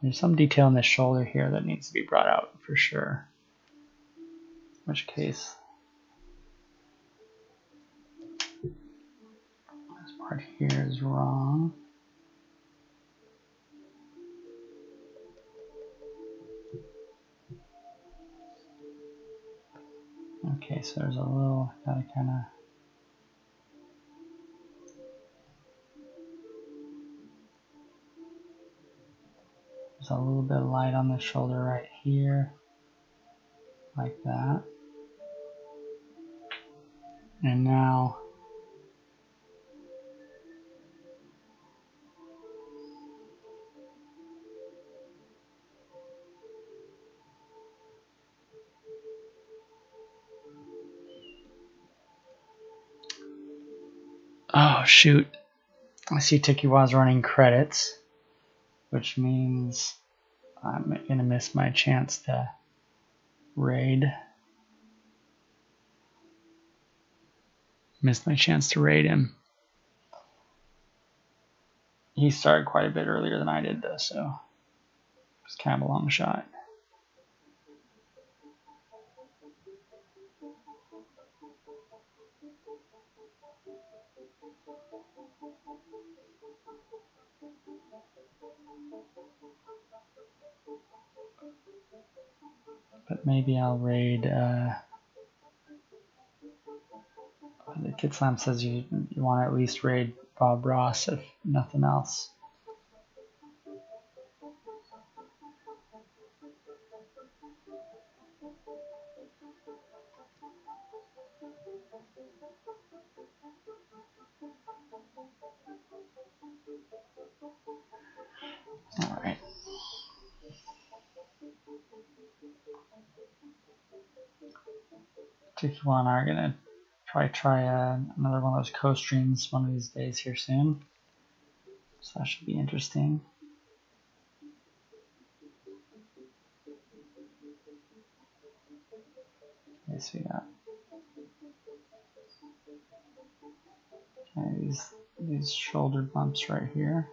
There's some detail in the shoulder here that needs to be brought out for sure. In which case, this part here is wrong. Okay, so there's a little, gotta kind of, there's a little bit of light on the shoulder right here, like that. And now, oh shoot, I see Tikiwa's running credits, which means I'm gonna miss my chance to raid. Missed my chance to raid him. He started quite a bit earlier than I did though, so it's kind of a long shot. But maybe I'll raid, the Kid Slam says you want to at least raid Bob Ross if nothing else. Alright. Tikiwa and I are gonna try another one of those co-streams one of these days here soon. So that should be interesting. Okay, so we got these shoulder bumps right here.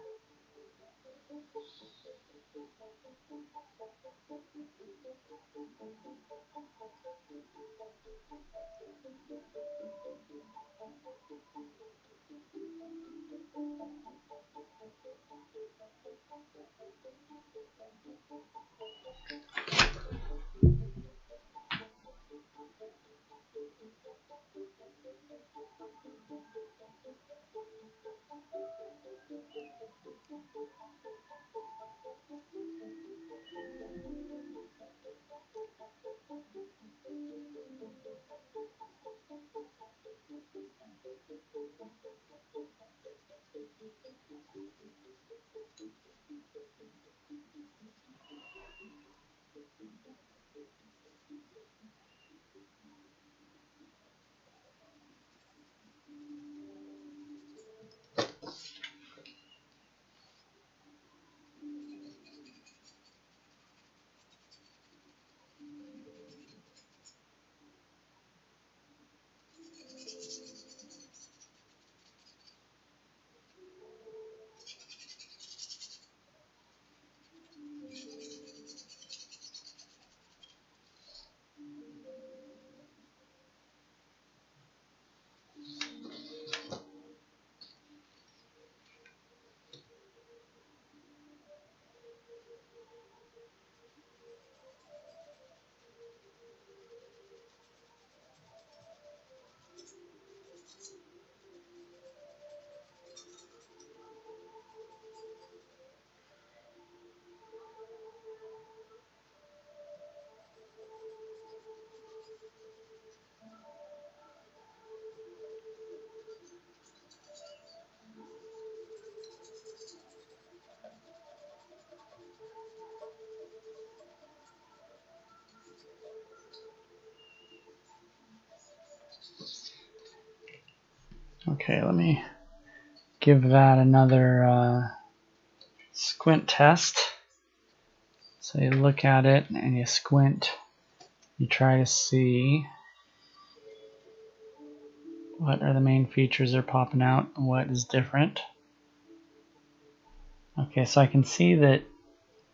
Okay, let me give that another squint test. So you look at it and you squint, you try to see what are the main features that are popping out and what is different. Okay, so I can see that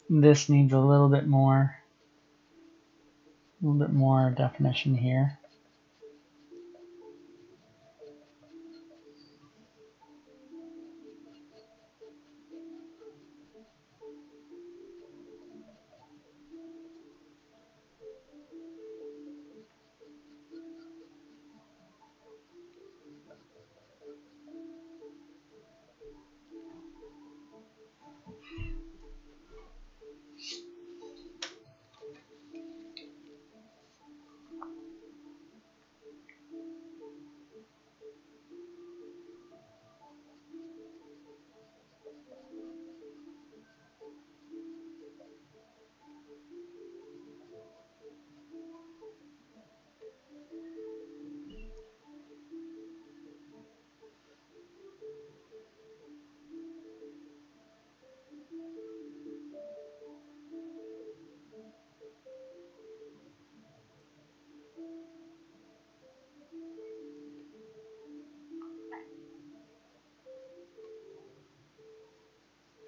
this needs a little bit more definition here.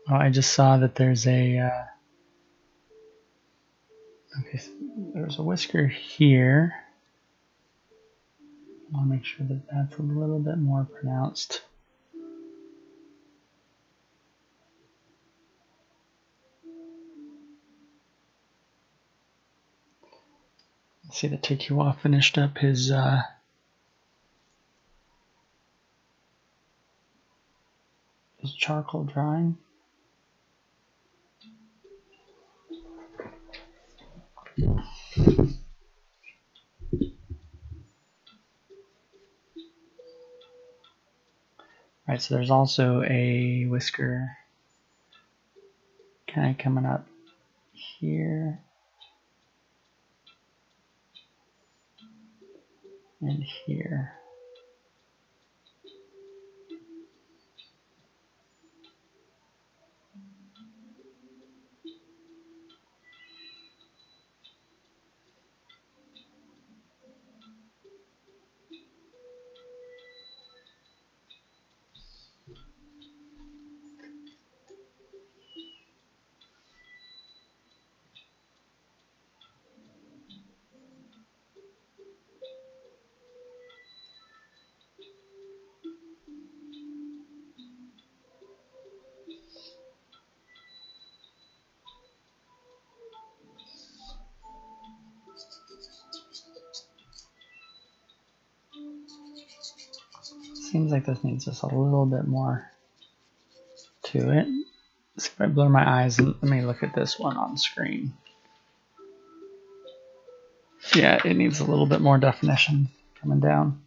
Oh, I just saw that there's a okay, so there's a whisker here. I'll make sure that that's a little bit more pronounced. See that Tekiwa finished up his charcoal drawing. Right, so there's also a whisker kind of coming up here and here. Seems like this needs just a little bit more to it. So if I blur my eyes, and let me look at this one on screen. Yeah, it needs a little bit more definition coming down.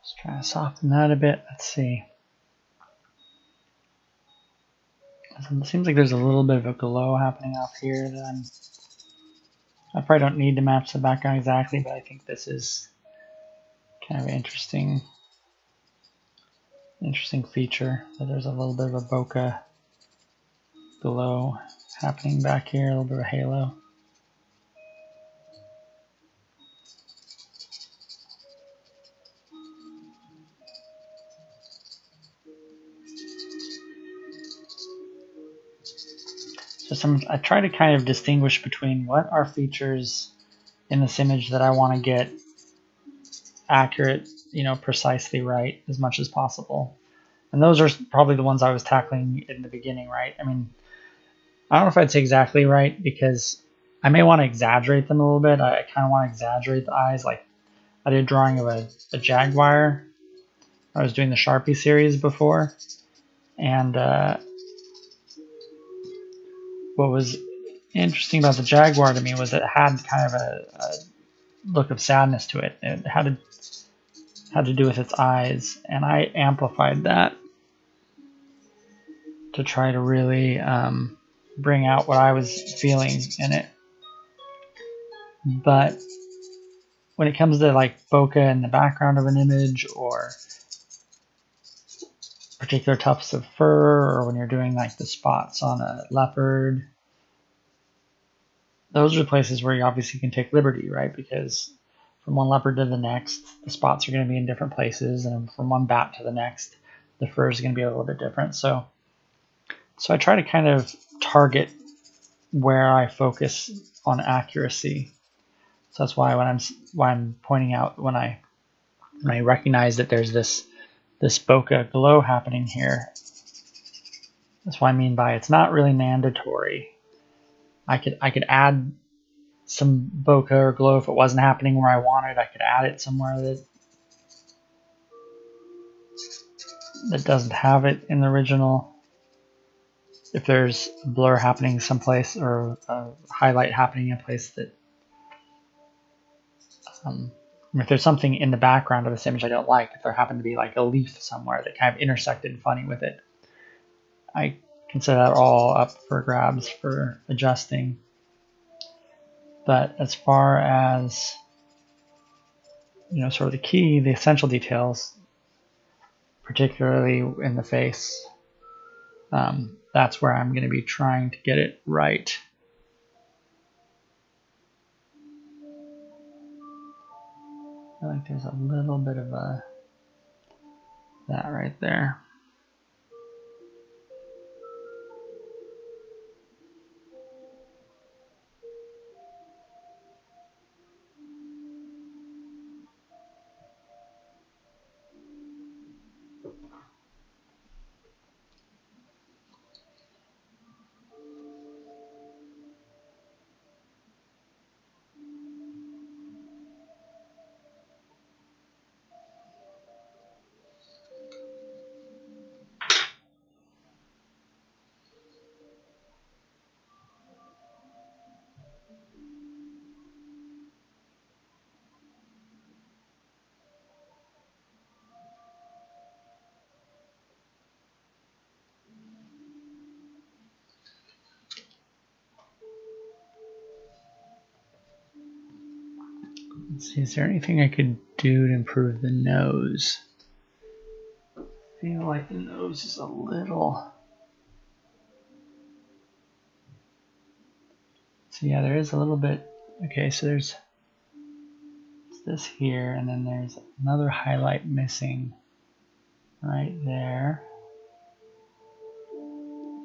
Let's try to soften that a bit. Let's see. It seems like there's a little bit of a glow happening off here that I probably don't need to match the background exactly, but I think this is kind of an interesting feature. So there's a little bit of a bokeh glow happening back here, a little bit of a halo. So I try to kind of distinguish between what are features in this image that I want to get accurate, precisely right as much as possible. And those are probably the ones I was tackling in the beginning, right? I mean, I don't know if I'd say exactly right because I may want to exaggerate them a little bit. I kind of want to exaggerate the eyes. Like I did a drawing of a jaguar. I was doing the Sharpie series before. And what was interesting about the jaguar to me was it had kind of a look of sadness to it. It had to do with its eyes, and I amplified that to try to really bring out what I was feeling in it. But when it comes to like bokeh in the background of an image or particular tufts of fur, or when you're doing like the spots on a leopard, those are places where you obviously can take liberty, right? Because from one leopard to the next, the spots are going to be in different places, and from one bat to the next, the fur is going to be a little bit different. So I try to kind of target where I focus on accuracy. So that's why I'm pointing out when I recognize that there's this bokeh glow happening here. That's what I mean by it's not really mandatory. I could add some bokeh or glow if it wasn't happening where I wanted. I could add it somewhere that doesn't have it in the original. If there's a blur happening someplace or a highlight happening in a place that if there's something in the background of this image I don't like, if there happened to be like a leaf somewhere that kind of intersected funny with it, I consider that all up for grabs for adjusting. But as far as sort of the essential details, particularly in the face, that's where I'm going to be trying to get it right. I feel like there's a little bit of a that right there. Let's see, is there anything I could do to improve the nose? I feel like the nose is a little... So yeah, there is a little bit... Okay, so there's this here, and then there's another highlight missing right there.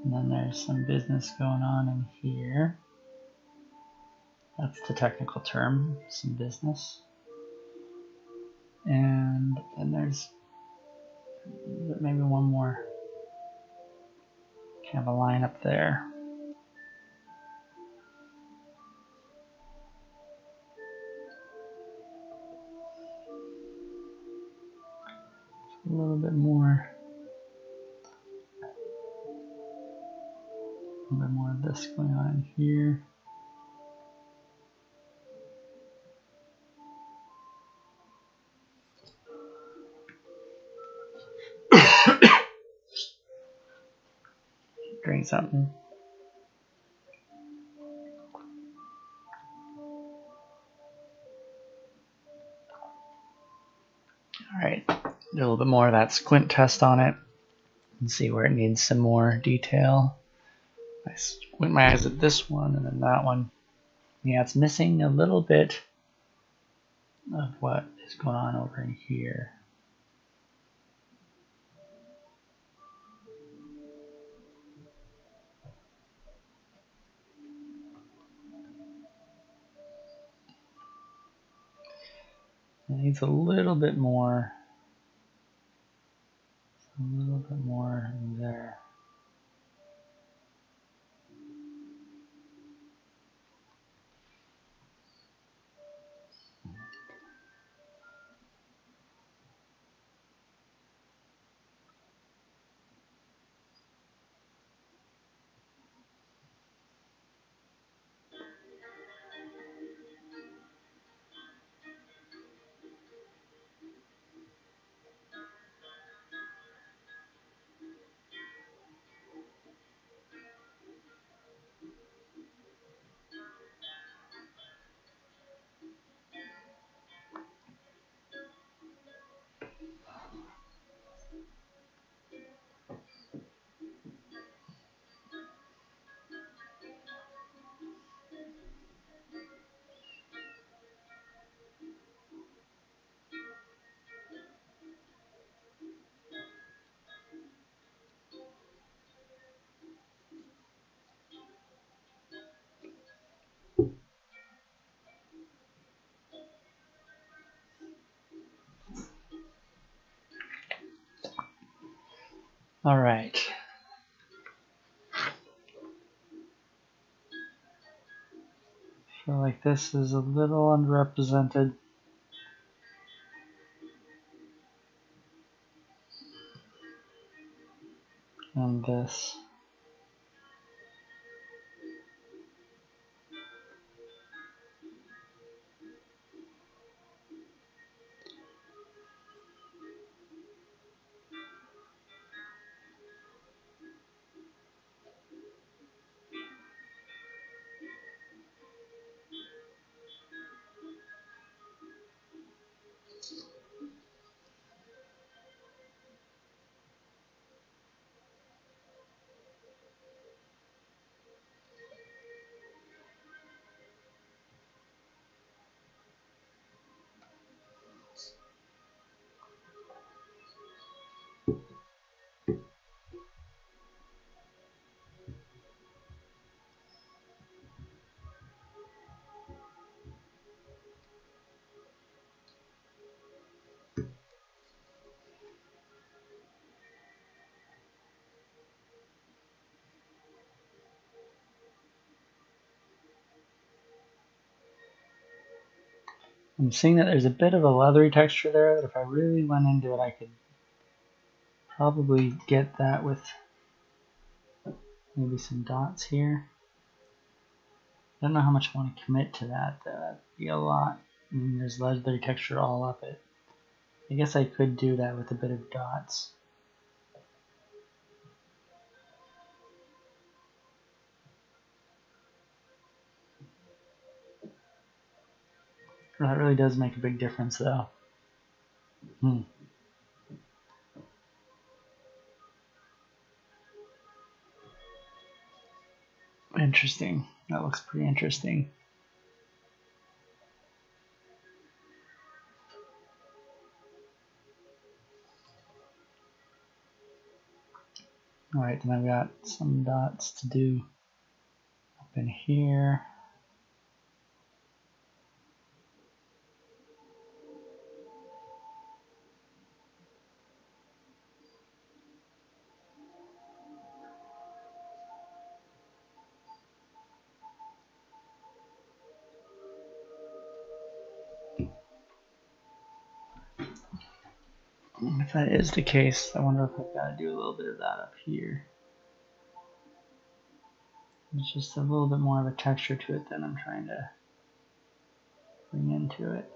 And then there's some business going on in here. That's the technical term, some business. And then there's maybe one more kind of a line up there. A little bit more. A little bit more of this going on in here. Drink something. Alright, do a little bit more of that squint test on it and see where it needs some more detail. I squint my eyes at this one and then that one. Yeah, it's missing a little bit of what is going on over in here. It needs a little bit more in there. All right. I feel like this is a little underrepresented. And this. I'm seeing that there's a bit of a leathery texture there that if I really went into it, I could probably get that with maybe some dots here. I don't know how much I want to commit to that, though. That'd be a lot. I mean, there's leathery texture all up it. I guess I could do that with a bit of dots. That really does make a big difference, though. Interesting. That looks pretty interesting. Alright, then I've got some dots to do up in here. If that is the case, I wonder if I've got to do a little bit of that up here. There's just a little bit more of a texture to it than I'm trying to bring into it.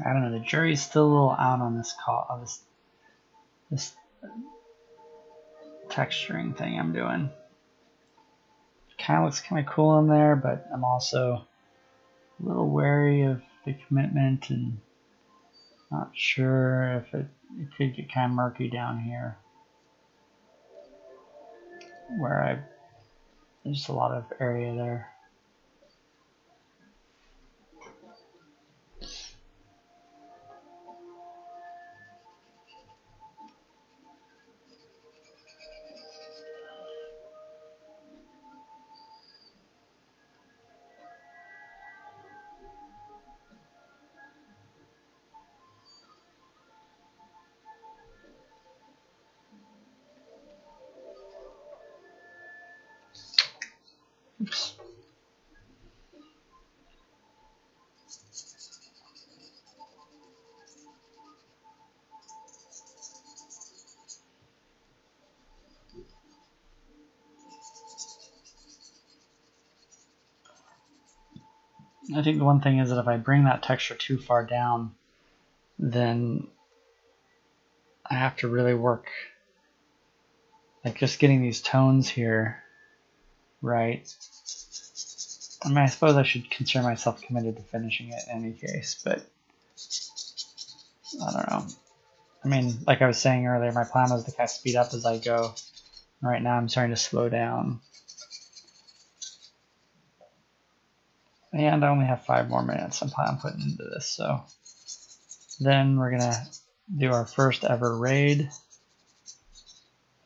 I don't know, the jury's still a little out on this this texturing thing I'm doing. Kind of looks kind of cool in there, but I'm also a little wary of the commitment and not sure if it could get kind of murky down here where there's a lot of area there. Oops. I think the one thing is that if I bring that texture too far down, then I have to really work, like just getting these tones here right. I mean, I suppose I should consider myself committed to finishing it in any case, but I don't know. I mean, like I was saying earlier, my plan was to kind of speed up as I go. Right now I'm starting to slow down. And I only have 5 more minutes I'm planning on putting into this, so then we're gonna do our first ever raid.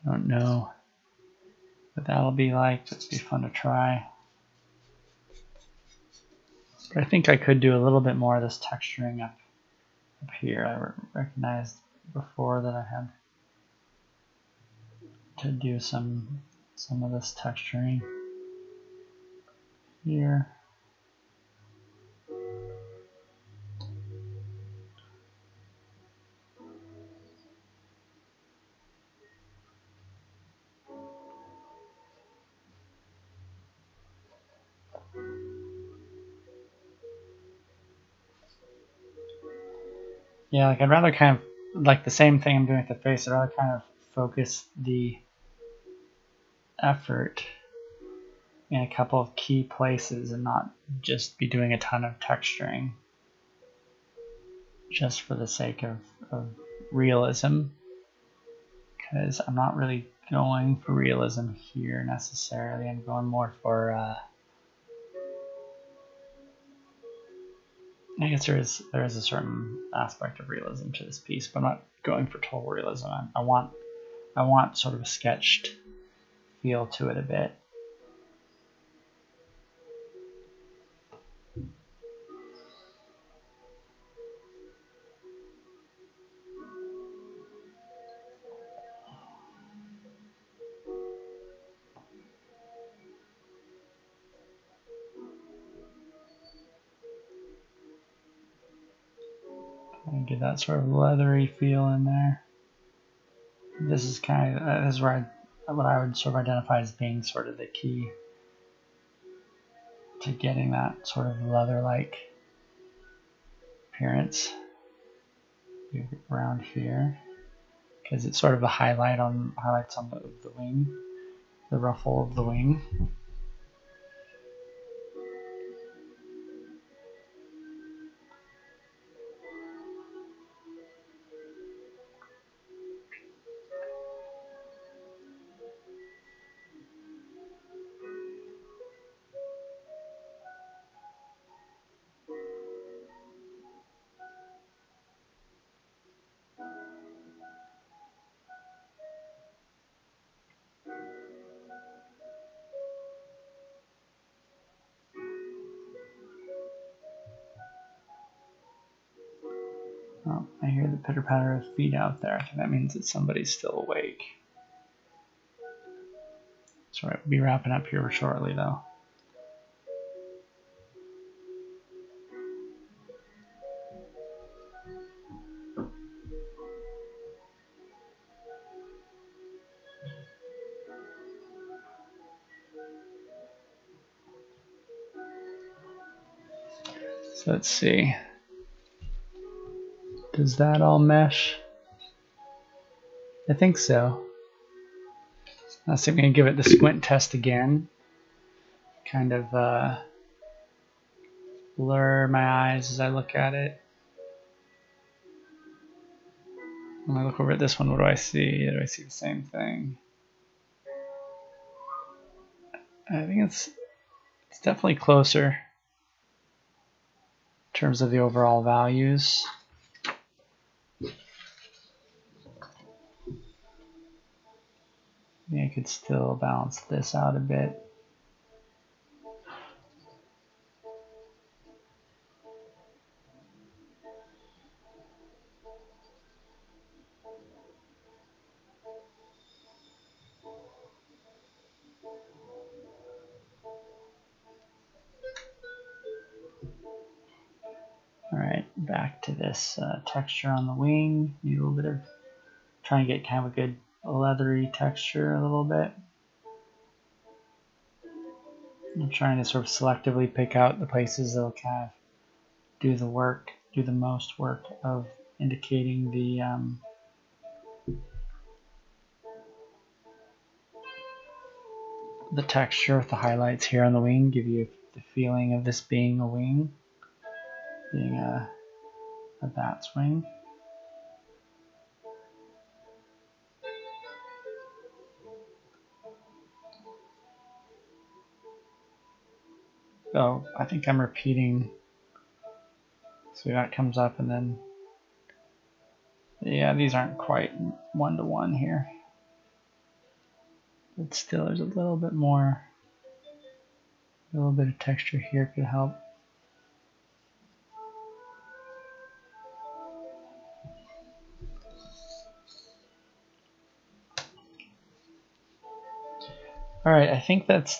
I don't know what that'll be like, it'll be fun to try. But I think I could do a little bit more of this texturing up here. I recognized before that I had to do some of this texturing here. Yeah, like I'd rather kind of, like the same thing I'm doing with the face, I'd rather kind of focus the effort in a couple of key places and not just be doing a ton of texturing just for the sake of realism, because I'm not really going for realism here necessarily. I'm going more for I guess there is a certain aspect of realism to this piece, but I'm not going for total realism. I want sort of a sketched feel to it a bit. And get that sort of leathery feel in there. This is kind of this is where what I would sort of identify as being sort of the key to getting that sort of leather-like appearance around here, because it's sort of a highlights on the wing, the ruffle of the wing. Oh, I hear the pitter patter of feet out there. I think that means that somebody's still awake. So I'll be wrapping up here shortly, though. So let's see. Does that all mesh? I think so. I'm going to give it the squint test again. Kind of blur my eyes as I look at it. When I look over at this one, what do I see? Do I see the same thing? I think it's definitely closer in terms of the overall values. I could still balance this out a bit. Alright, back to this texture on the wing. Need a little bit of, trying to get kind of a good leathery texture a little bit. I'm trying to sort of selectively pick out the places that'll kind of do the most work of indicating the texture with the highlights here on the wing, give you the feeling of this being a wing, being a bat's wing. So I think I'm repeating. So that comes up, and then yeah, these aren't quite one-to-one here, but still there's a little bit more, a little bit of texture here could help. All right, I think that's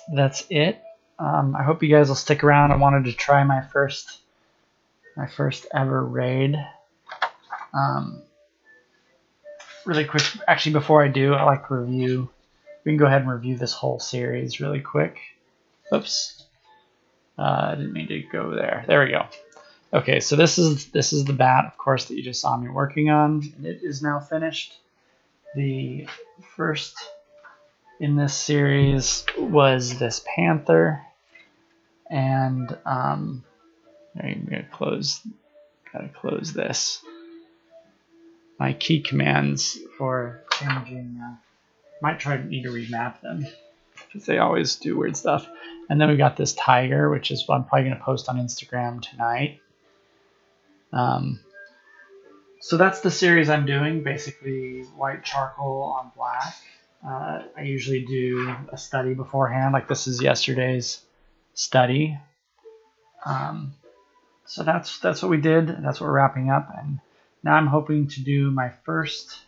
it. I hope you guys will stick around. I wanted to try my first ever raid. Really quick, actually, before I do, I like to review. We can go ahead and review this whole series really quick. Oops, I didn't mean to go there. There we go. Okay, so this is the bat, of course, that you just saw me working on, and it is now finished. The first in this series was this panther, and I'm gonna gotta close this. My key commands for changing, might need to remap them because they always do weird stuff. And then we got this tiger, which is what I'm probably gonna post on Instagram tonight. So that's the series I'm doing, basically white charcoal on black. I usually do a study beforehand, like this is yesterday's study. So that's what we did. That's what we're wrapping up, and now I'm hoping to do my first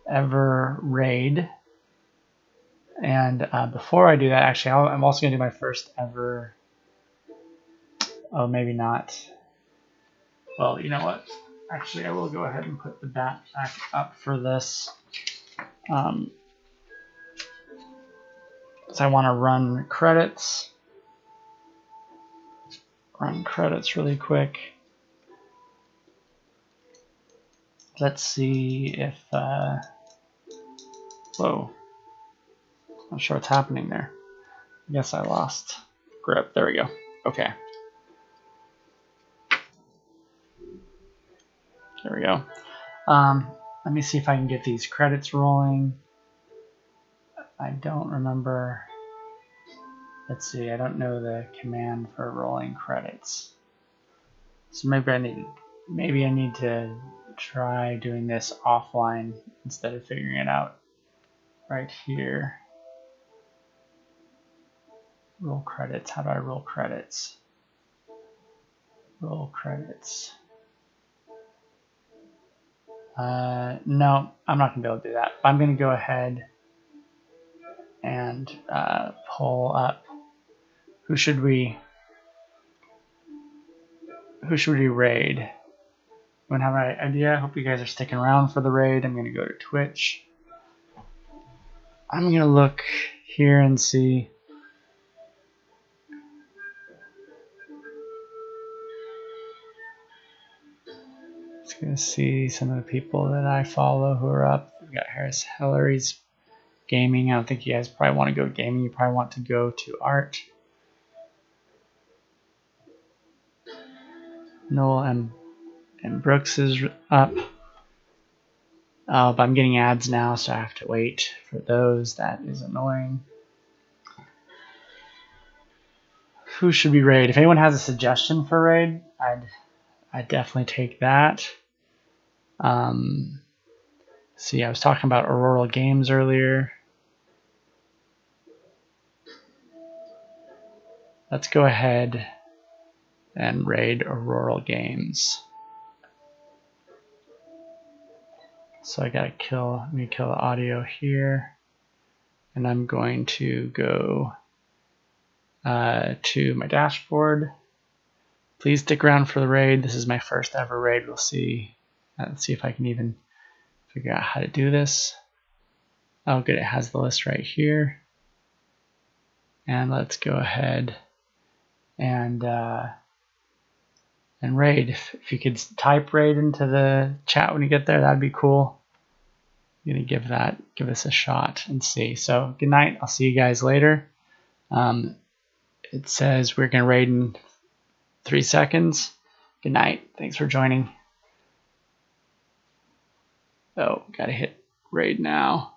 ever raid. And before I do that, actually, I'm also gonna do my first ever. Oh, maybe not. Well, you know what? Actually, I will go ahead and put the bat back up for this. So I want to run credits. Run credits really quick. Let's see if. Whoa. Not sure what's happening there. I guess I lost grip. There we go. Okay. There we go. Let me see if I can get these credits rolling. I don't remember. Let's see. I don't know the command for rolling credits. So maybe I need to try doing this offline instead of figuring it out right here. Roll credits. How do I roll credits? Roll credits. No, I'm not going to be able to do that. I'm going to go ahead and pull up. Who should we raid? Anyone have an idea? I hope you guys are sticking around for the raid. I'm going to go to Twitch. I'm going to look here and see. Just going to see some of the people that I follow who are up. We got Harris Hillary's gaming. I don't think you guys probably want to go gaming. You probably want to go to art. Noel and Brooks is up. But I'm getting ads now, so I have to wait for those. That is annoying. Who should we raid? If anyone has a suggestion for raid, I'd definitely take that. See, I was talking about Auroral Games earlier. Let's go ahead and raid Auroral Games. So I'm going to kill the audio here, and I'm going to go to my dashboard. Please stick around for the raid. This is my first ever raid. We'll see. Let's see if I can even figure out how to do this. Oh, good. It has the list right here. And let's go ahead and raid. If you could type raid into the chat when you get there, that'd be cool. I'm gonna give this a shot and see. So good night. I'll see you guys later. It says we're gonna raid in 3 seconds. Good night. Thanks for joining. Oh, gotta hit raid now.